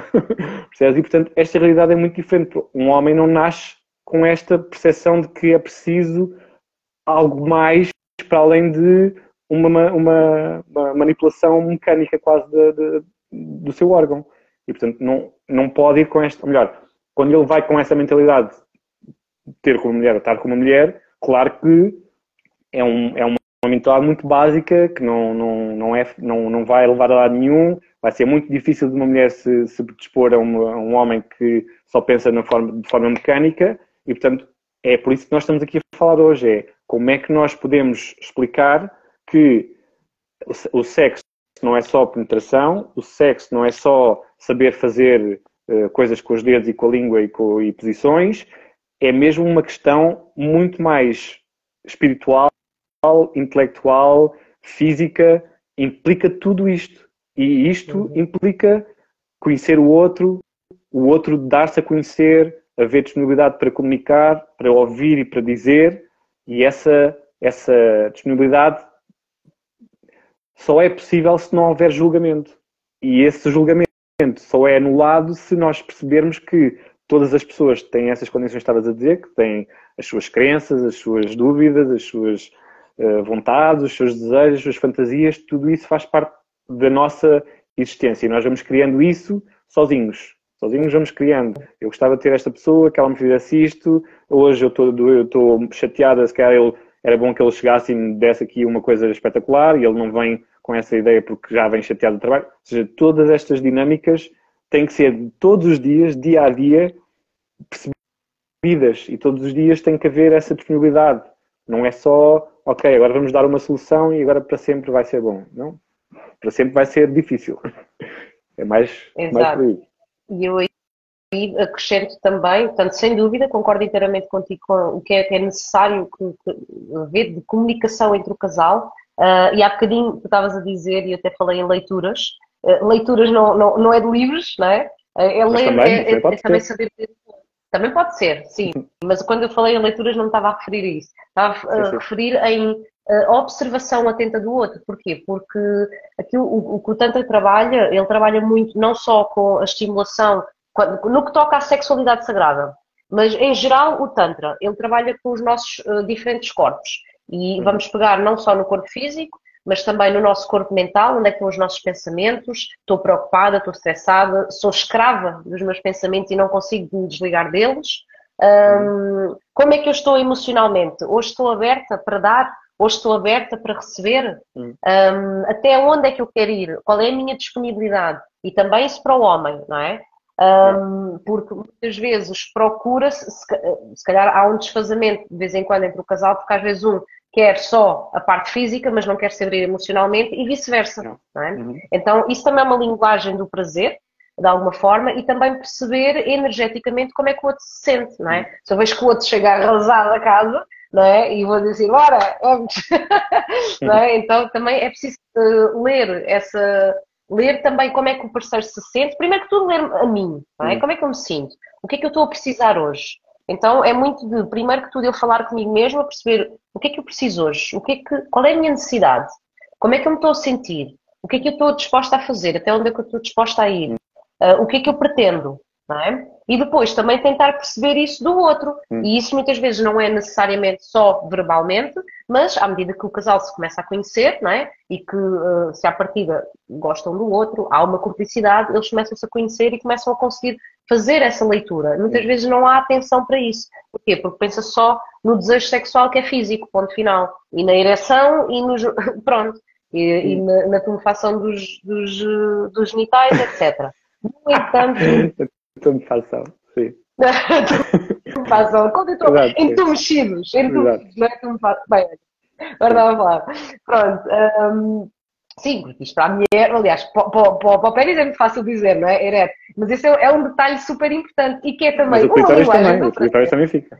Percebes? E, portanto, esta realidade é muito diferente. Um homem não nasce com esta percepção de que é preciso algo mais para além de uma manipulação mecânica quase do seu órgão. E, portanto, não pode ir com esta... Ou melhor, quando ele vai com essa mentalidade de ter com uma mulher ou estar com uma mulher, claro que é uma mentalidade muito básica que não vai levar a lado nenhum. Vai ser muito difícil de uma mulher se predispor a um homem que só pensa de forma mecânica e, portanto, é por isso que nós estamos aqui a falar hoje. É como é que nós podemos explicar que o sexo não é só penetração, o sexo não é só saber fazer coisas com os dedos e com a língua e posições, é mesmo uma questão muito mais espiritual, intelectual, física, implica tudo isto. E isto implica conhecer o outro dar-se a conhecer, haver disponibilidade para comunicar, para ouvir e para dizer, e essa disponibilidade só é possível se não houver julgamento. E esse julgamento só é anulado se nós percebermos que todas as pessoas têm essas condições que estavas a dizer, que têm as suas crenças, as suas dúvidas, as suas vontades, os seus desejos, as suas fantasias, tudo isso faz parte da nossa existência. E nós vamos criando isso sozinhos. Sozinhos vamos criando. Eu gostava de ter esta pessoa, que ela me fizesse isto, hoje eu estou chateada, se calhar era bom que ele chegasse e me desse aqui uma coisa espetacular e ele não vem com essa ideia porque já vem chateado do trabalho. Ou seja, todas estas dinâmicas têm que ser todos os dias, dia a dia, percebidas e todos os dias tem que haver essa disponibilidade. Não é só, ok, agora vamos dar uma solução e agora para sempre vai ser bom. Não, para sempre vai ser difícil. É mais por aí. E eu aí acrescento também, portanto, sem dúvida, concordo inteiramente contigo com o que é necessário haver de comunicação entre o casal. E há bocadinho tu estavas a dizer, e eu até falei em leituras. Leituras não é de livros, não é? É ler, é também saber Também pode ser, sim. Mas quando eu falei em leituras não me estava a referir a isso. Estava a Sim. referir em observação atenta do outro. Porquê? Porque aquilo, o que o Tantra trabalha, ele trabalha muito não só com a estimulação, no que toca à sexualidade sagrada, mas em geral o Tantra, ele trabalha com os nossos diferentes corpos. E vamos pegar não só no corpo físico, mas também no nosso corpo mental, onde é que estão os nossos pensamentos. Estou preocupada, estou estressada, sou escrava dos meus pensamentos e não consigo me desligar deles. Como é que eu estou emocionalmente? Hoje estou aberta para dar, hoje estou aberta para receber. Até onde é que eu quero ir? Qual é a minha disponibilidade? E também isso para o homem, não é? Porque muitas vezes procura-se, se calhar há um desfazamento de vez em quando entre o casal, porque às vezes um quer só a parte física, mas não quer se abrir emocionalmente e vice-versa, não é? Então isso também é uma linguagem do prazer, de alguma forma, e também perceber energeticamente como é que o outro se sente, não é? Se eu vejo que o outro chega arrasado a casa, não é? E vou dizer, bora, vamos! Não é? Então também é preciso ler também como é que o parceiro se sente. Primeiro que tudo, ler a mim, não é? Como é que eu me sinto? O que é que eu estou a precisar hoje? Então é muito de, primeiro que tudo, eu falar comigo mesmo, a perceber o que é que eu preciso hoje, qual é a minha necessidade, como é que eu me estou a sentir, o que é que eu estou disposta a fazer, até onde é que eu estou disposta a ir, o que é que eu pretendo, não é? E depois também tentar perceber isso do outro. E isso muitas vezes não é necessariamente só verbalmente, mas à medida que o casal se começa a conhecer, não é? E que se à partida gostam do outro, há uma cumplicidade, eles começam-se a conhecer e começam a conseguir fazer essa leitura. Muitas vezes não há atenção para isso. Porquê? Porque pensa só no desejo sexual que é físico, ponto final. E na ereção e no... pronto. E na tumefação dos genitais, etc. No entanto... Tumefação, sim. Tumefação, entumecidos, não é tumefação. Bem, agora estava a falar. Pronto. Sim, porque isto para a mulher, aliás, para o pênis é muito fácil dizer, não é? Ereto. Mas esse é um detalhe super importante e que é também mas o clitóris também, o clitóris também fica.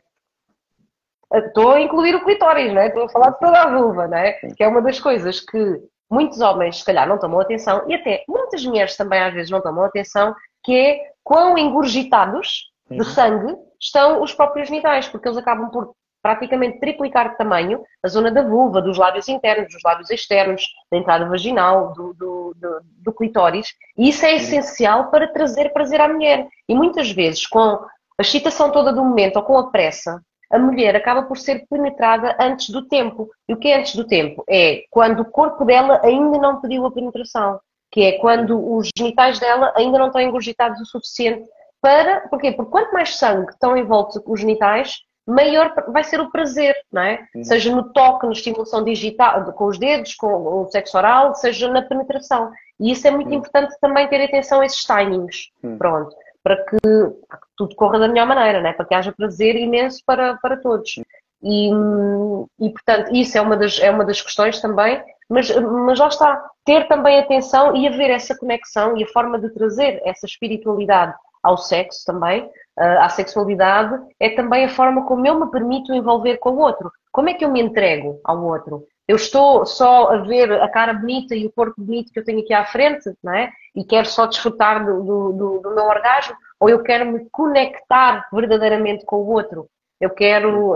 Estou a incluir o clitóris, não é? Estou a falar de toda a vulva, não é? Que é uma das coisas que muitos homens, se calhar, não tomam atenção e até muitas mulheres também às vezes não tomam atenção, que é quão engurgitados de sangue estão os próprios genitais, porque eles acabam por praticamente triplicar de tamanho a zona da vulva, dos lábios internos, dos lábios externos, da entrada vaginal, do clitóris, e isso é essencial para trazer prazer à mulher. E muitas vezes, com a excitação toda do momento ou com a pressa, a mulher acaba por ser penetrada antes do tempo. E o que é antes do tempo? É quando o corpo dela ainda não pediu a penetração, que é quando os genitais dela ainda não estão engurgitados o suficiente para... Porquê? Porque quanto mais sangue estão envoltos os genitais, maior vai ser o prazer, não é? Seja no toque, na estimulação digital, com os dedos, com o sexo oral, seja na penetração. E isso é muito importante também ter atenção a esses timings. Pronto. Para que tudo corra da melhor maneira, não é? Para que haja prazer imenso para todos. E, portanto, isso é uma das questões também, mas lá está, ter também atenção e haver essa conexão e a forma de trazer essa espiritualidade ao sexo também, à sexualidade, é também a forma como eu me permito envolver com o outro. Como é que eu me entrego ao outro? Eu estou só a ver a cara bonita e o corpo bonito que eu tenho aqui à frente, não é? E quero só desfrutar do meu orgasmo? Ou eu quero me conectar verdadeiramente com o outro? Eu quero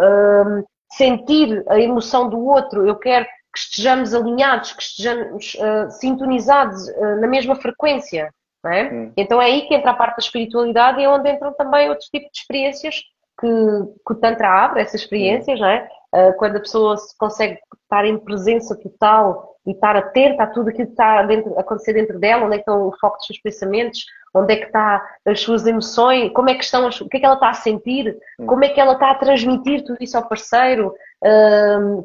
sentir a emoção do outro? Eu quero que estejamos alinhados, que estejamos sintonizados na mesma frequência, não é? Então é aí que entra a parte da espiritualidade e é onde entram também outros tipos de experiências que o Tantra abre, essas experiências, não é? Quando a pessoa se consegue estar em presença total e estar atenta a tudo aquilo que está a acontecer dentro dela, onde é que estão o foco dos seus pensamentos, onde é que está as suas emoções, como é que estão, o que é que ela está a sentir, como é que ela está a transmitir tudo isso ao parceiro,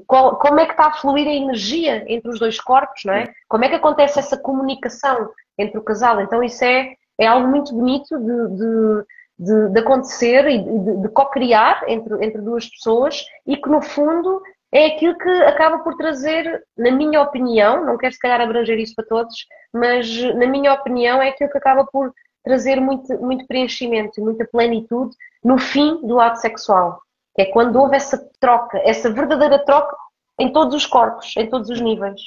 como é que está a fluir a energia entre os dois corpos, não é? Como é que acontece essa comunicação entre o casal? Então isso é algo muito bonito de acontecer e de co-criar entre duas pessoas e que no fundo é aquilo que acaba por trazer, na minha opinião, não quero se calhar abranger isso para todos, mas na minha opinião é aquilo que acaba por trazer muito, muito preenchimento e muita plenitude no fim do ato sexual. Que é quando houve essa troca, essa verdadeira troca em todos os corpos, em todos os níveis.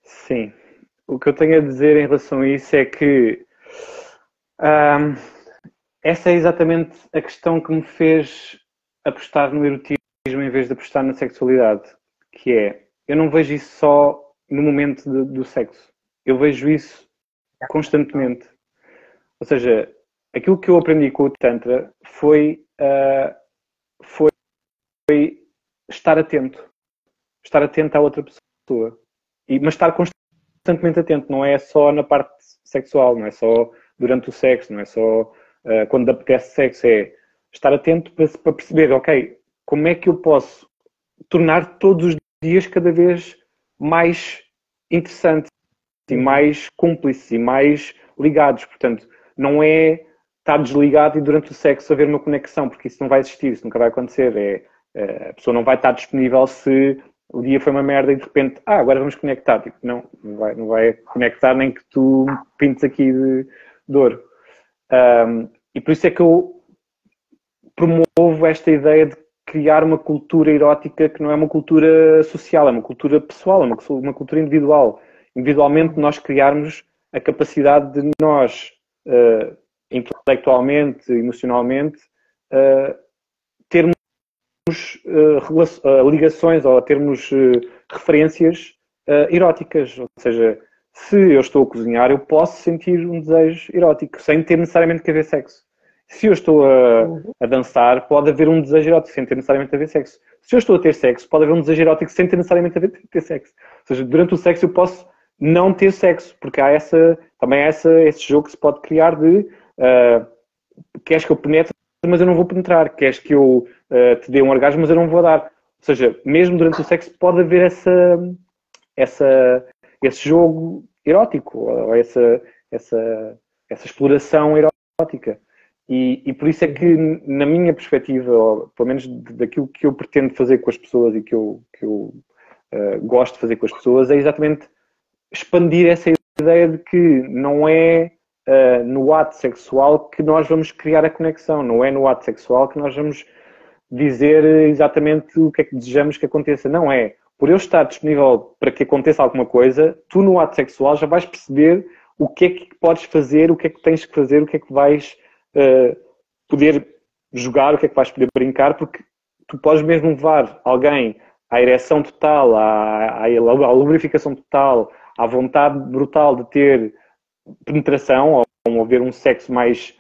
Sim. O que eu tenho a dizer em relação a isso é que essa é exatamente a questão que me fez apostar no erotismo em vez de apostar na sexualidade, que é, eu não vejo isso só no momento do sexo, eu vejo isso constantemente. Ou seja, aquilo que eu aprendi com o Tantra foi estar atento à outra pessoa, mas estar constantemente atento, não é só na parte sexual, não é só durante o sexo, não é só quando apetece sexo, é estar atento para perceber, ok, como é que eu posso tornar todos os dias cada vez mais interessantes e mais cúmplices e mais ligados. Portanto, não é estar desligado e durante o sexo haver uma conexão, porque isso não vai existir, isso nunca vai acontecer. A pessoa não vai estar disponível se o dia foi uma merda e de repente, agora vamos conectar. Tipo, não vai conectar nem que tu pintes aqui de ouro. E por isso é que eu promovo esta ideia de criar uma cultura erótica que não é uma cultura social, é uma cultura pessoal, é uma cultura individual. Individualmente nós criarmos a capacidade de nós, intelectualmente, emocionalmente, termos ligações ou termos referências eróticas. Ou seja, se eu estou a cozinhar, eu posso sentir um desejo erótico, sem ter necessariamente que haver sexo. Se eu estou a dançar, pode haver um desejo erótico sem ter necessariamente a ver sexo. Se eu estou a ter sexo, pode haver um desejo erótico sem ter necessariamente a ver ter sexo. Ou seja, durante o sexo eu posso não ter sexo, porque há também há esse jogo que se pode criar de queres que eu penetre, mas eu não vou penetrar. Queres que eu te dê um orgasmo, mas eu não vou dar. Ou seja, mesmo durante o sexo pode haver esse jogo erótico, ou essa exploração erótica. E por isso é que, na minha perspectiva, ou pelo menos daquilo que eu pretendo fazer com as pessoas e que eu gosto de fazer com as pessoas, é exatamente expandir essa ideia de que não é no ato sexual que nós vamos criar a conexão, não é no ato sexual que nós vamos dizer exatamente o que é que desejamos que aconteça. Não é. Por eu estar disponível para que aconteça alguma coisa, tu no ato sexual já vais perceber o que é que podes fazer, o que é que tens que fazer, o que é que vais poder jogar, o que é que vais poder brincar, porque tu podes mesmo levar alguém à ereção total, à lubrificação total, à vontade brutal de ter penetração, ou haver um sexo mais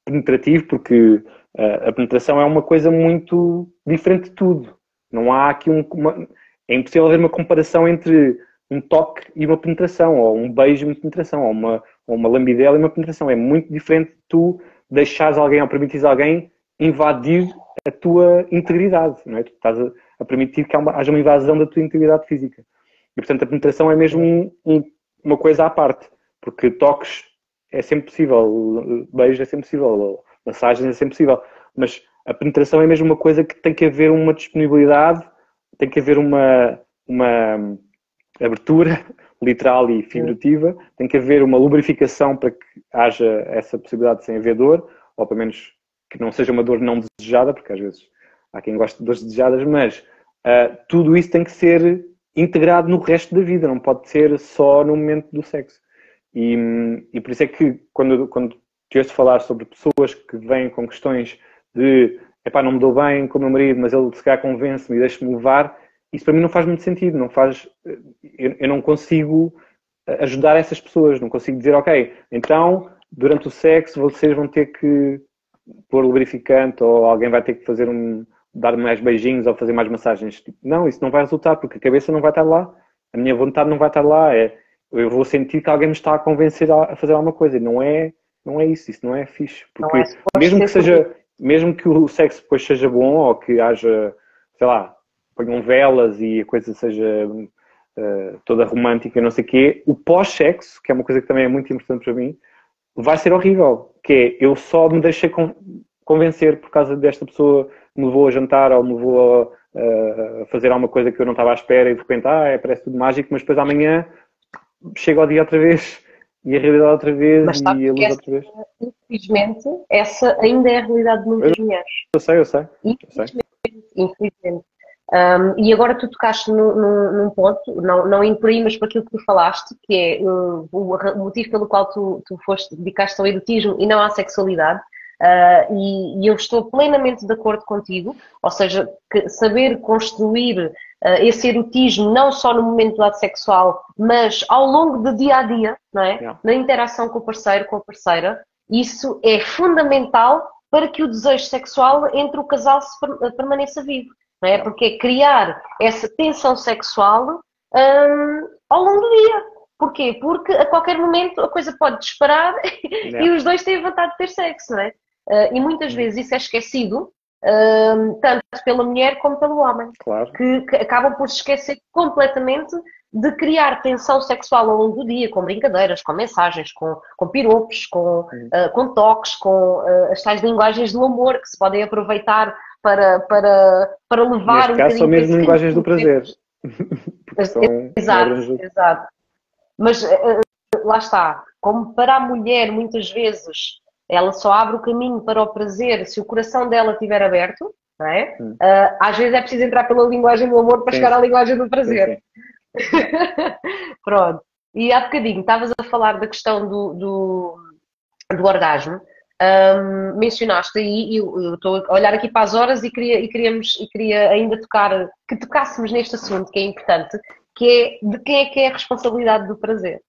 penetrativo, porque a penetração é uma coisa muito diferente de tudo. Não há aqui é impossível haver uma comparação entre um toque e uma penetração, ou um beijo e uma penetração, ou uma lambidela e uma penetração. É muito diferente de tu deixares alguém ou permitires alguém invadir a tua integridade, não é? Tu estás a permitir que haja uma invasão da tua integridade física. E, portanto, a penetração é mesmo uma coisa à parte, porque toques é sempre possível, beijo é sempre possível, massagens é sempre possível, mas a penetração é mesmo uma coisa que tem que haver uma disponibilidade, tem que haver uma abertura literal e figurativa, tem que haver uma lubrificação para que haja essa possibilidade de sem haver dor, ou pelo menos que não seja uma dor não desejada, porque às vezes há quem goste de dores desejadas, mas tudo isso tem que ser integrado no resto da vida, não pode ser só no momento do sexo. E por isso é que quando te ouço falar sobre pessoas que vêm com questões de não me dou bem com o meu marido, mas ele se calhar convence-me e deixa-me levar, isso para mim não faz muito sentido, eu não consigo ajudar essas pessoas, não consigo dizer, ok, então durante o sexo vocês vão ter que pôr lubrificante, ou alguém vai ter que dar mais beijinhos ou fazer mais massagens. Não, isso não vai resultar, porque a cabeça não vai estar lá, a minha vontade não vai estar lá, eu vou sentir que alguém me está a convencer a fazer alguma coisa, e não é isso não é fixe, porque mesmo que o sexo depois seja bom, ou que haja, sei lá, ponham velas e a coisa seja toda romântica, não sei o quê, o pós-sexo, que é uma coisa que também é muito importante para mim, vai ser horrível, que é, eu só me deixei convencer por causa desta pessoa, me levou a jantar ou me levou a fazer alguma coisa que eu não estava à espera e de repente, parece tudo mágico, mas depois amanhã chega ao dia outra vez e a realidade outra vez e a luz outra vez. Infelizmente, essa ainda é a realidade de muitas mulheres. Eu sei. Infelizmente. E agora tu tocaste num ponto, não indo por aí, mas por aquilo que tu falaste, que é o motivo pelo qual tu dedicaste ao erotismo e não à sexualidade. E eu estou plenamente de acordo contigo, ou seja, que saber construir esse erotismo não só no momento do ato sexual, mas ao longo do dia a dia, não é? Yeah. Na interação com o parceiro, com a parceira, isso é fundamental para que o desejo sexual entre o casal permaneça vivo, não é? Porque é criar essa tensão sexual ao longo do dia. Porquê? Porque a qualquer momento a coisa pode disparar Yeah. e os dois têm vontade de ter sexo, não é? E muitas vezes isso é esquecido, tanto pela mulher como pelo homem, Claro. que acabam por se esquecer completamente de criar tensão sexual ao longo do dia, com brincadeiras, com mensagens, com piropos, com toques, com as tais linguagens do amor que se podem aproveitar para levar Neste um caso, são bocadinho mesmo linguagens do prazer. Porque são Exato. Mas lá está, como para a mulher muitas vezes ela só abre o caminho para o prazer se o coração dela estiver aberto, não é? Às vezes é preciso entrar pela linguagem do amor para chegar à linguagem do prazer. Sim. Pronto. E há bocadinho estavas a falar da questão do orgasmo. Mencionaste aí, e eu estou a olhar aqui para as horas e queria ainda que tocássemos neste assunto que é importante, que é de quem é a responsabilidade do prazer.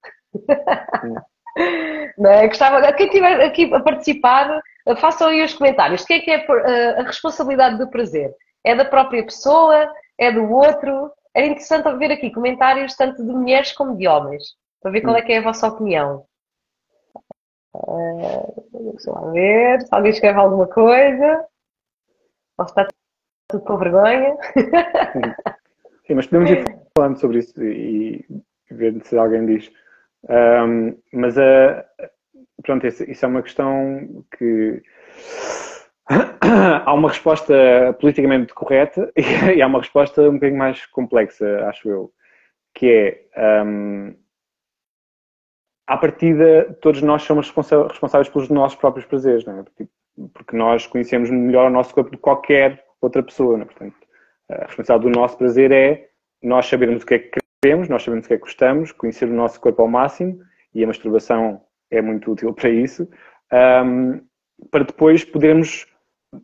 Não é? Gostava, quem estiver aqui a participar, façam aí os comentários. De quem é a responsabilidade do prazer? É da própria pessoa? É do outro? É interessante ver aqui comentários tanto de mulheres como de homens, para ver qual é que é a vossa opinião. Deixa lá ver se alguém escreve alguma coisa. Ou se está tudo com vergonha. Sim, mas podemos ir falando sobre isso e ver se alguém diz. Mas pronto, isso é uma questão que há uma resposta politicamente correta e há uma resposta um bocadinho mais complexa, acho eu, que é à partida todos nós somos responsáveis pelos nossos próprios prazeres, não é? Porque nós conhecemos melhor o nosso corpo do que qualquer outra pessoa, não é? Portanto, a responsabilidade do nosso prazer é nós sabermos o que é que queremos, nós sabemos o que é que gostamos, conhecer o nosso corpo ao máximo, e a masturbação é muito útil para isso, para depois podermos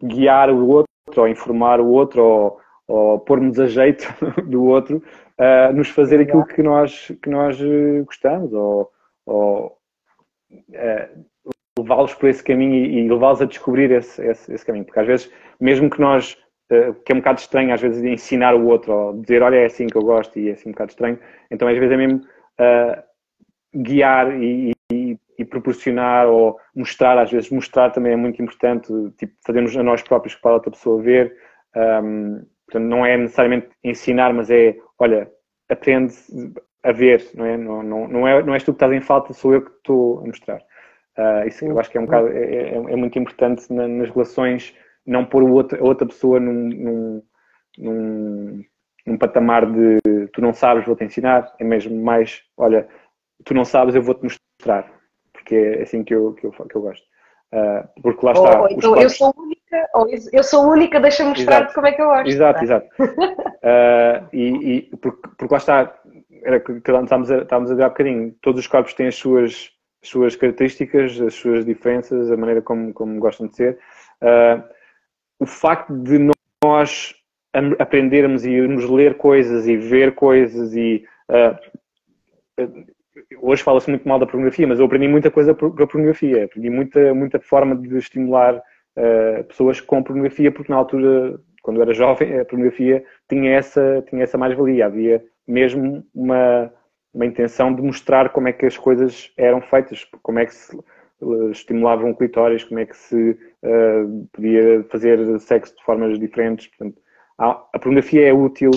guiar o outro, ou informar o outro, ou pôr-nos a jeito do outro, nos fazer aquilo que nós gostamos, ou levá-los por esse caminho e levá-los a descobrir esse caminho. Porque às vezes, mesmo que nós, que é um bocado estranho às vezes ensinar o outro, ou dizer, olha, é assim que eu gosto e é assim um bocado estranho, então às vezes é mesmo guiar e proporcionar ou mostrar, às vezes mostrar também é muito importante, tipo, fazermos a nós próprios para a outra pessoa ver. Portanto, não é necessariamente ensinar, mas é, olha, aprende a ver, não é? Não és tu que estás em falta, sou eu que estou a mostrar. Isso eu acho que é um bocado, é muito importante nas relações, não pôr a outra pessoa num patamar de tu não sabes, vou-te ensinar, é mesmo mais, olha, tu não sabes, eu vou-te mostrar, porque é assim que eu gosto. Porque lá está. Ou então eu sou única, deixa-me mostrar-te como é que eu gosto. Exato. Porque lá está, era que estávamos a dizer há bocadinho, todos os corpos têm as suas características, as suas diferenças, a maneira como gostam de ser. O facto de nós aprendermos e irmos ler coisas e ver coisas e hoje fala-se muito mal da pornografia, mas eu aprendi muita coisa para a pornografia, aprendi muita forma de estimular pessoas com pornografia, porque na altura, quando eu era jovem, a pornografia tinha essa mais-valia, havia mesmo uma intenção de mostrar como é que as coisas eram feitas, como é que se estimulava um clitóris, como é que se podia fazer sexo de formas diferentes. Portanto, a pornografia é útil,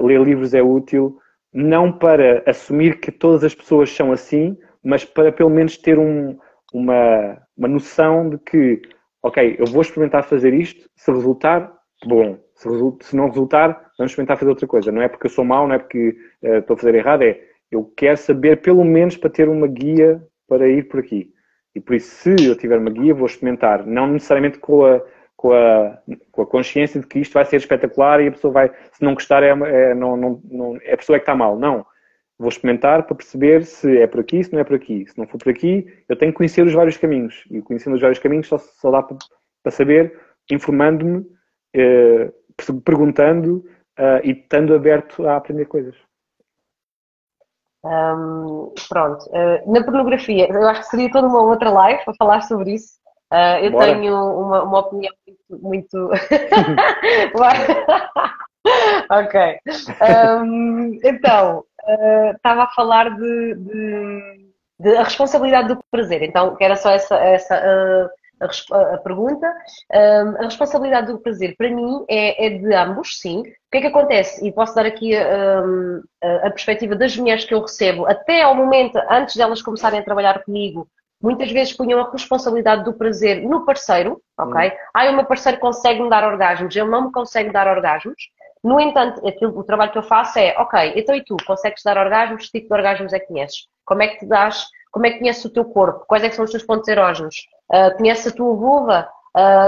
ler livros é útil, não para assumir que todas as pessoas são assim, mas para pelo menos ter uma noção de que, ok, eu vou experimentar fazer isto, se resultar, bom. Se não resultar, vamos experimentar fazer outra coisa. Não é porque eu sou mau, não é porque estou a fazer errado, eu quero saber pelo menos para ter uma guia para ir por aqui. E por isso, se eu tiver uma guia, vou experimentar. Não necessariamente com com a consciência de que isto vai ser espetacular e a pessoa vai, se não gostar, é a pessoa é que está mal. Não. Vou experimentar para perceber se é por aqui, se não é por aqui. Se não for por aqui, eu tenho que conhecer os vários caminhos. E conhecendo os vários caminhos só dá para saber, informando-me, perguntando e estando aberto a aprender coisas. Pronto. Na pornografia, eu acho que seria toda uma outra live para falar sobre isso. Eu Bora. tenho uma opinião muito... Ok. Então, estava a falar de a responsabilidade do prazer. Então, que era só essa a pergunta. A responsabilidade do prazer, para mim, é de ambos, sim. O que é que acontece? E posso dar aqui a perspectiva das mulheres que eu recebo, até ao momento, antes delas começarem a trabalhar comigo, muitas vezes punham a responsabilidade do prazer no parceiro, ok? O meu parceiro consegue-me dar orgasmos, ele não me consegue dar orgasmos. No entanto, o trabalho que eu faço é, ok, então e tu, consegues dar orgasmos? Que tipo de orgasmos é que conheces? Como é que te dás? Como é que conheces o teu corpo? Quais é que são os teus pontos erógenos? Conheces a tua vulva?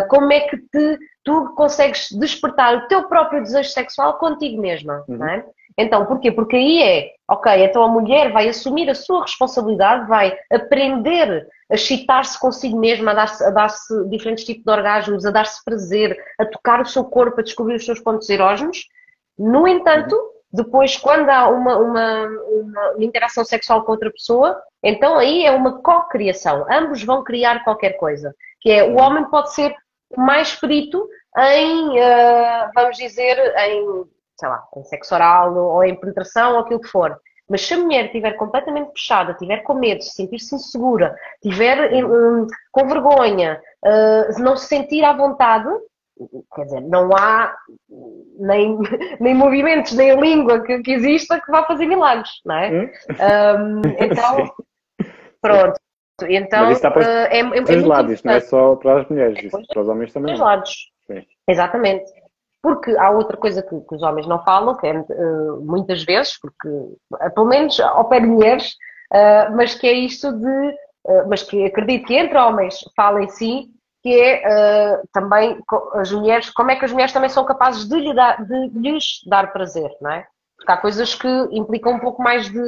Como é que tu consegues despertar o teu próprio desejo sexual contigo mesma? Não é? Então, porquê? Porque aí ok, então a mulher vai assumir a sua responsabilidade, vai aprender a excitar-se consigo mesma, a dar-se diferentes tipos de orgasmos, a dar-se prazer, a tocar o seu corpo, a descobrir os seus pontos erógenos. No entanto, depois, quando há uma interação sexual com outra pessoa, então aí é uma co-criação. Ambos vão criar qualquer coisa. Que é, o homem pode ser mais perito em, vamos dizer, sei lá, em sexo oral ou em penetração ou aquilo que for. Mas se a mulher estiver completamente fechada, estiver com medo, se sentir-se insegura, estiver com vergonha, não se sentir à vontade, quer dizer, não há nem movimentos, nem língua que exista que vá fazer milagres, não é? Então, pronto. Então, mas isso está para os lados, isto não é só para as mulheres, isso para os homens também. Para os lados, sim. Exatamente. Porque há outra coisa que os homens não falam, que é muitas vezes, porque, pelo menos ao pé de mulheres, mas que é isto mas que acredito que entre homens falem sim, que é também as mulheres, como é que as mulheres também são capazes de lhes dar prazer, não é? Porque há coisas que implicam um pouco mais de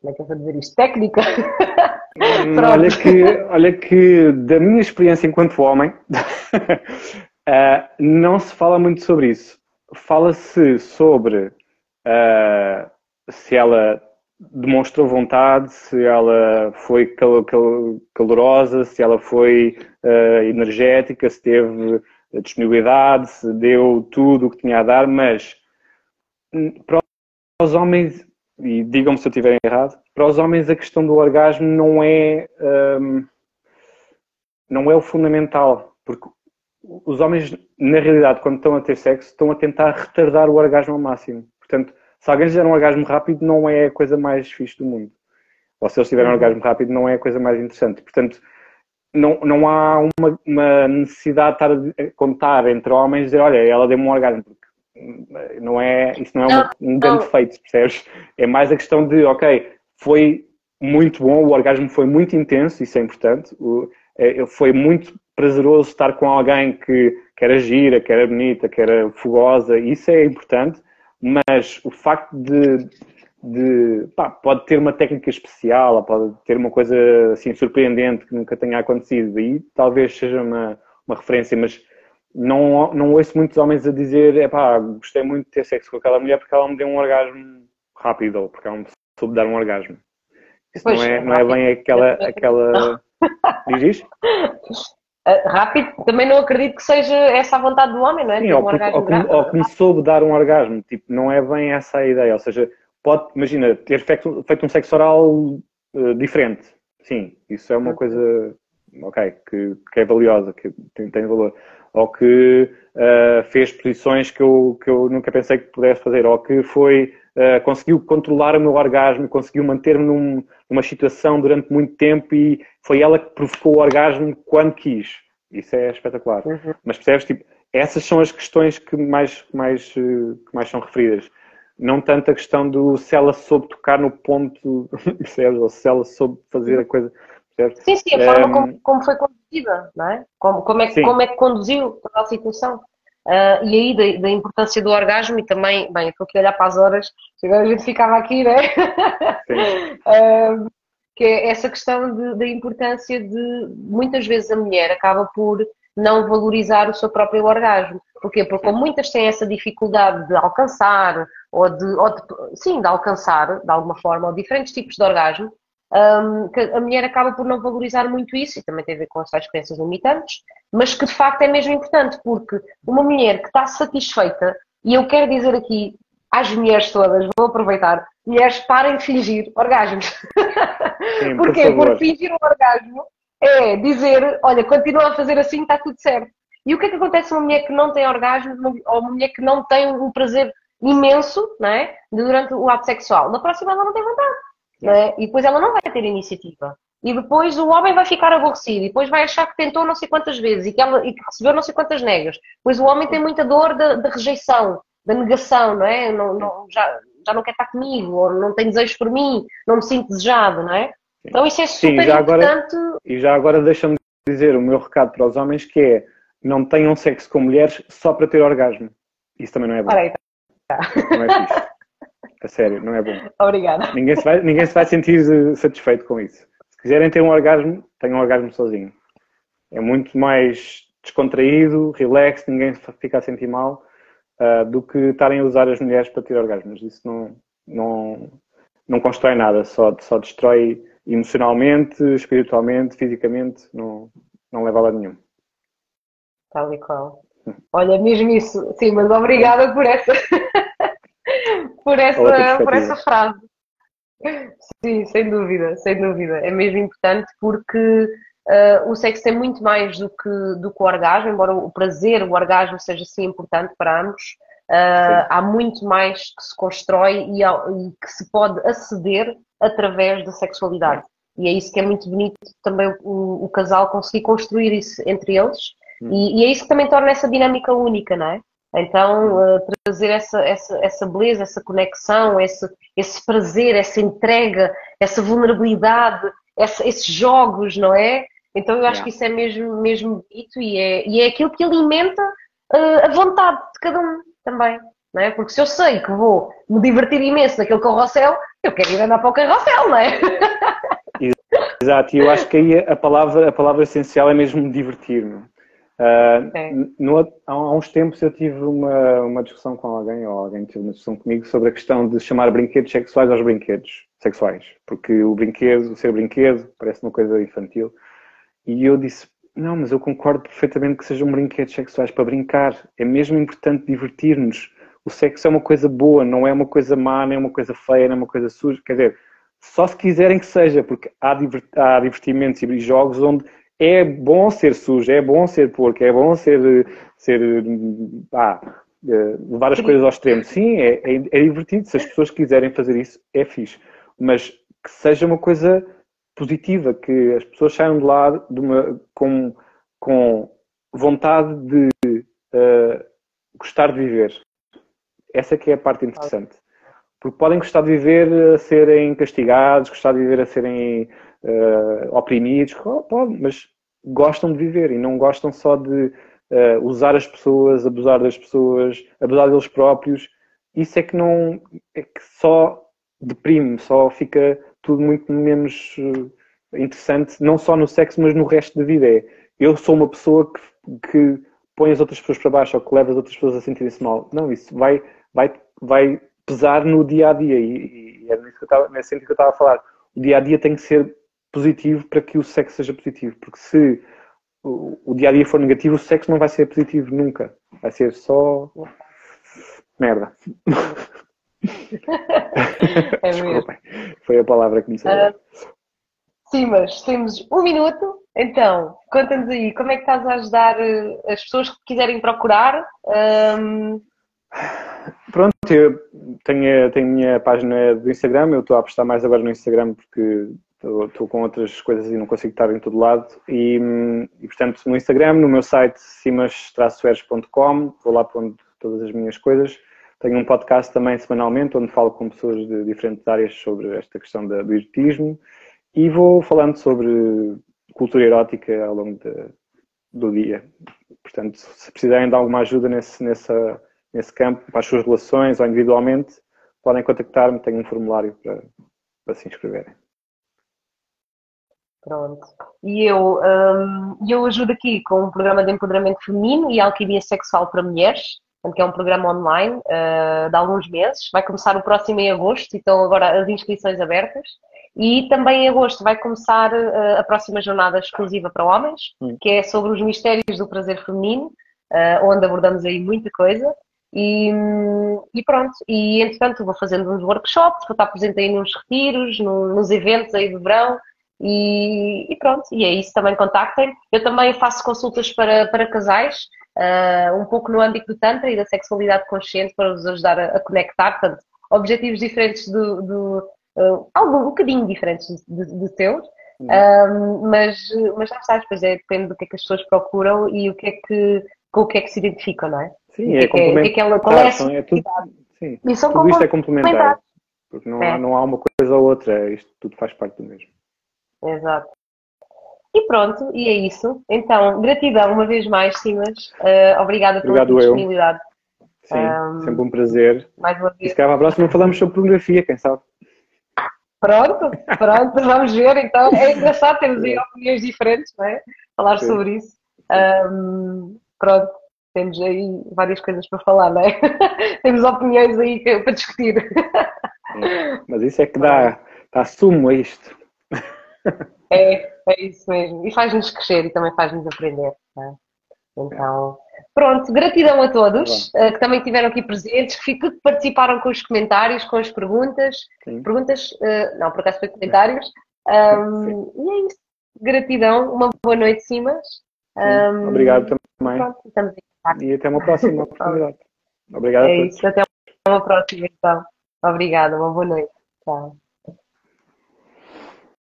como é que eu vou dizer isto? Técnica. Olha que da minha experiência enquanto homem não se fala muito sobre isso. Fala-se sobre se ela demonstrou vontade, se ela foi calorosa, se ela foi energética, se teve disponibilidade, se deu tudo o que tinha a dar, mas para os homens, e digam-me se eu estiver errado, para os homens a questão do orgasmo não é o fundamental, porque os homens, na realidade, quando estão a ter sexo, estão a tentar retardar o orgasmo ao máximo. Portanto, se alguém fizer um orgasmo rápido, não é a coisa mais fixe do mundo. Ou se eles tiverem um orgasmo rápido, não é a coisa mais interessante. Portanto, não há uma necessidade de estar a contar entre homens e dizer, olha, ela deu-me um orgasmo, porque isso não é um grande feito, percebes? É mais a questão de, ok, foi muito bom, o orgasmo foi muito intenso, isso é importante, foi muito prazeroso estar com alguém que era gira, que era bonita, que era fogosa, isso é importante, mas o facto pode ter uma técnica especial, pode ter uma coisa assim surpreendente que nunca tenha acontecido, aí talvez seja uma referência, mas não ouço muitos homens a dizer, gostei muito de ter sexo com aquela mulher porque ela me deu um orgasmo rápido, ou porque ela me soube dar um orgasmo. Isso não é bem aquela... Diz isso? Rápido, também não acredito que seja essa a vontade do homem, não é? Sim, ou que me soube dar um orgasmo, tipo, não é bem essa a ideia, ou seja, imagina, ter feito um sexo oral diferente, sim, isso é uma coisa, ok, que é valiosa, que tem valor, ou que fez posições que eu nunca pensei que pudesse fazer, ou que conseguiu controlar o meu orgasmo, conseguiu manter-me numa situação durante muito tempo e foi ela que provocou o orgasmo quando quis. Isso é espetacular. Mas percebes, tipo, essas são as questões que mais são referidas. Não tanto a questão do se ela soube tocar no ponto, percebes? Ou se ela soube fazer a coisa. certo? Sim, sim, a forma como foi conduzida, não é? Como é que conduziu toda a situação. E aí da importância do orgasmo e também, bem, eu estou aqui a olhar para as horas, agora a gente ficava aqui, né? Que é essa questão da importância de, muitas vezes a mulher acaba por não valorizar o seu próprio orgasmo. Porquê? Porque como muitas têm essa dificuldade de alcançar, sim, de alcançar, de alguma forma, ou diferentes tipos de orgasmo, que a mulher acaba por não valorizar muito isso, e também tem a ver com as tais crenças limitantes, mas que de facto é mesmo importante, porque uma mulher que está satisfeita, e eu quero dizer aqui às mulheres todas, vou aproveitar, mulheres parem de fingir orgasmos. Sim, por Porquê? favor. Porque fingir um orgasmo é dizer, olha, continua a fazer assim, está tudo certo. E o que é que acontece a uma mulher que não tem orgasmo, ou uma mulher que não tem um prazer imenso, não é? Durante o ato sexual? Na próxima ela não tem vontade. Não é? E depois ela não vai ter iniciativa. E depois o homem vai ficar aborrecido, e depois vai achar que tentou não sei quantas vezes e que recebeu não sei quantas negas. Pois o homem tem muita dor da rejeição, da negação, não é? Já não quer estar comigo, ou não tem desejos por mim, não me sinto desejado, não é? Então isso é super importante. E já agora deixa-me dizer o meu recado para os homens, que é: não tenham sexo com mulheres só para ter orgasmo. Isso também não é bom. Ora aí, não é fixe. A sério, não é bom. Obrigada. Ninguém se vai sentir satisfeito com isso. Se quiserem ter um orgasmo, tenham um orgasmo sozinho. É muito mais descontraído, relax, ninguém fica a sentir mal, do que estarem a usar as mulheres para ter orgasmos. Isso não constrói nada, só destrói emocionalmente, espiritualmente, fisicamente, não leva a lado nenhum. Tal e qual. Olha, mesmo isso. Sim, mas obrigada por essa, por essa frase. Sim, sem dúvida, sem dúvida. É mesmo importante porque o sexo é muito mais do que o orgasmo, embora o prazer, o orgasmo seja sim importante para ambos. Há muito mais que se constrói e que se pode aceder através da sexualidade. E é isso que é muito bonito também o casal conseguir construir isso entre eles. E é isso que também torna essa dinâmica única, não é? Então, trazer essa beleza, essa conexão, esse prazer, essa entrega, essa vulnerabilidade, esses jogos, não é? Então, eu acho que isso é mesmo bonito e é aquilo que alimenta a vontade de cada um também, não é? Porque se eu sei que vou me divertir imenso naquele carrossel, eu quero ir andar para o carrossel, não é? Exato, e eu acho que aí a palavra essencial é mesmo divertir-me. Há uns tempos eu tive uma discussão com alguém, ou alguém teve uma discussão comigo sobre a questão de chamar brinquedos sexuais aos brinquedos sexuais, porque o ser brinquedo parece uma coisa infantil, e eu disse: não, mas eu concordo perfeitamente que sejam brinquedos sexuais para brincar, é mesmo importante divertir-nos. O sexo é uma coisa boa, não é uma coisa má, nem é uma coisa feia, nem é uma coisa suja, quer dizer, só se quiserem que seja, porque há divertimentos e jogos onde é bom ser sujo, é bom ser porco, é bom levar as coisas ao extremo. Sim, é divertido. Se as pessoas quiserem fazer isso, é fixe. Mas que seja uma coisa positiva, que as pessoas saiam de lá com vontade de gostar de viver. Essa que é a parte interessante. Porque podem gostar de viver a serem castigados, gostar de viver a serem oprimidos, mas gostam de viver e não gostam só de usar as pessoas, abusar das pessoas, abusar deles próprios. Isso é que só deprime, só fica tudo muito menos interessante, não só no sexo, mas no resto da vida. Eu sou uma pessoa que põe as outras pessoas para baixo ou que leva as outras pessoas a sentirem-se mal. Não, isso vai pesar no dia-a-dia e é nesse sentido que eu estava a falar. O dia-a-dia tem que ser positivo para que o sexo seja positivo, porque se o dia-a-dia for negativo, o sexo não vai ser positivo nunca. Vai ser só merda. É Desculpem, foi a palavra que me saiu. Sim, mas temos 1 minuto, então conta-nos aí como é que estás a ajudar as pessoas que quiserem procurar. Pronto, eu tenho a minha página do Instagram, eu estou a apostar mais agora no Instagram porque estou com outras coisas e não consigo estar em todo lado. E portanto, no Instagram, no meu site simas-eres.com, vou lá pondo todas as minhas coisas. Tenho um podcast também semanalmente, onde falo com pessoas de diferentes áreas sobre esta questão do erotismo. E vou falando sobre cultura erótica ao longo do dia. Portanto, se precisarem de alguma ajuda nesse campo, para as suas relações ou individualmente, podem contactar-me, tenho um formulário para se inscreverem. Pronto. E eu ajudo aqui com um programa de empoderamento feminino e alquimia sexual para mulheres, que é um programa online de alguns meses. Vai começar o próximo em agosto, então agora as inscrições abertas. E também em agosto vai começar a próxima jornada exclusiva para homens, que é sobre os mistérios do prazer feminino, onde abordamos aí muita coisa. E pronto, e entretanto vou fazendo uns workshops, vou estar presente aí nos retiros, nos eventos aí de verão. E pronto, e é isso, também contactem. Eu também faço consultas para casais, um pouco no âmbito do Tantra e da sexualidade consciente, para vos ajudar a conectar, portanto, objetivos diferentes algo um bocadinho diferentes do teu, mas já sabes, pois depende do que é que as pessoas procuram e com o que é que se identificam, não é? Sim, é complementar. Qual é a necessidade? Sim, E são tudo isto é complementar, porque É. não há uma coisa ou outra, isto tudo faz parte do mesmo. Exato. E pronto, e é isso. Então, gratidão uma vez mais, Simas. Obrigada pela Obrigado tua eu. disponibilidade. Sim, sempre um prazer. Mais uma E vez. se calhar para a próxima falamos sobre pornografia, quem sabe? Pronto, vamos ver então. É engraçado, temos aí opiniões diferentes, não é? Falar Sim. sobre isso. Pronto, temos aí várias coisas para falar, não é? Temos opiniões aí para discutir. Sim. Mas isso é que dá sumo a isto. É isso mesmo. E faz-nos crescer e também faz-nos aprender, não é? Então, pronto, gratidão a todos que também estiveram aqui presentes, que participaram com os comentários, com as perguntas. Sim. Perguntas, não, por acaso foi comentários. E é isso. Gratidão, uma boa noite, Simas. Obrigado também. Pronto, estamos aí. E até uma próxima oportunidade. Obrigado a todos. Isso, até uma próxima então. Obrigada, uma boa noite. Tchau.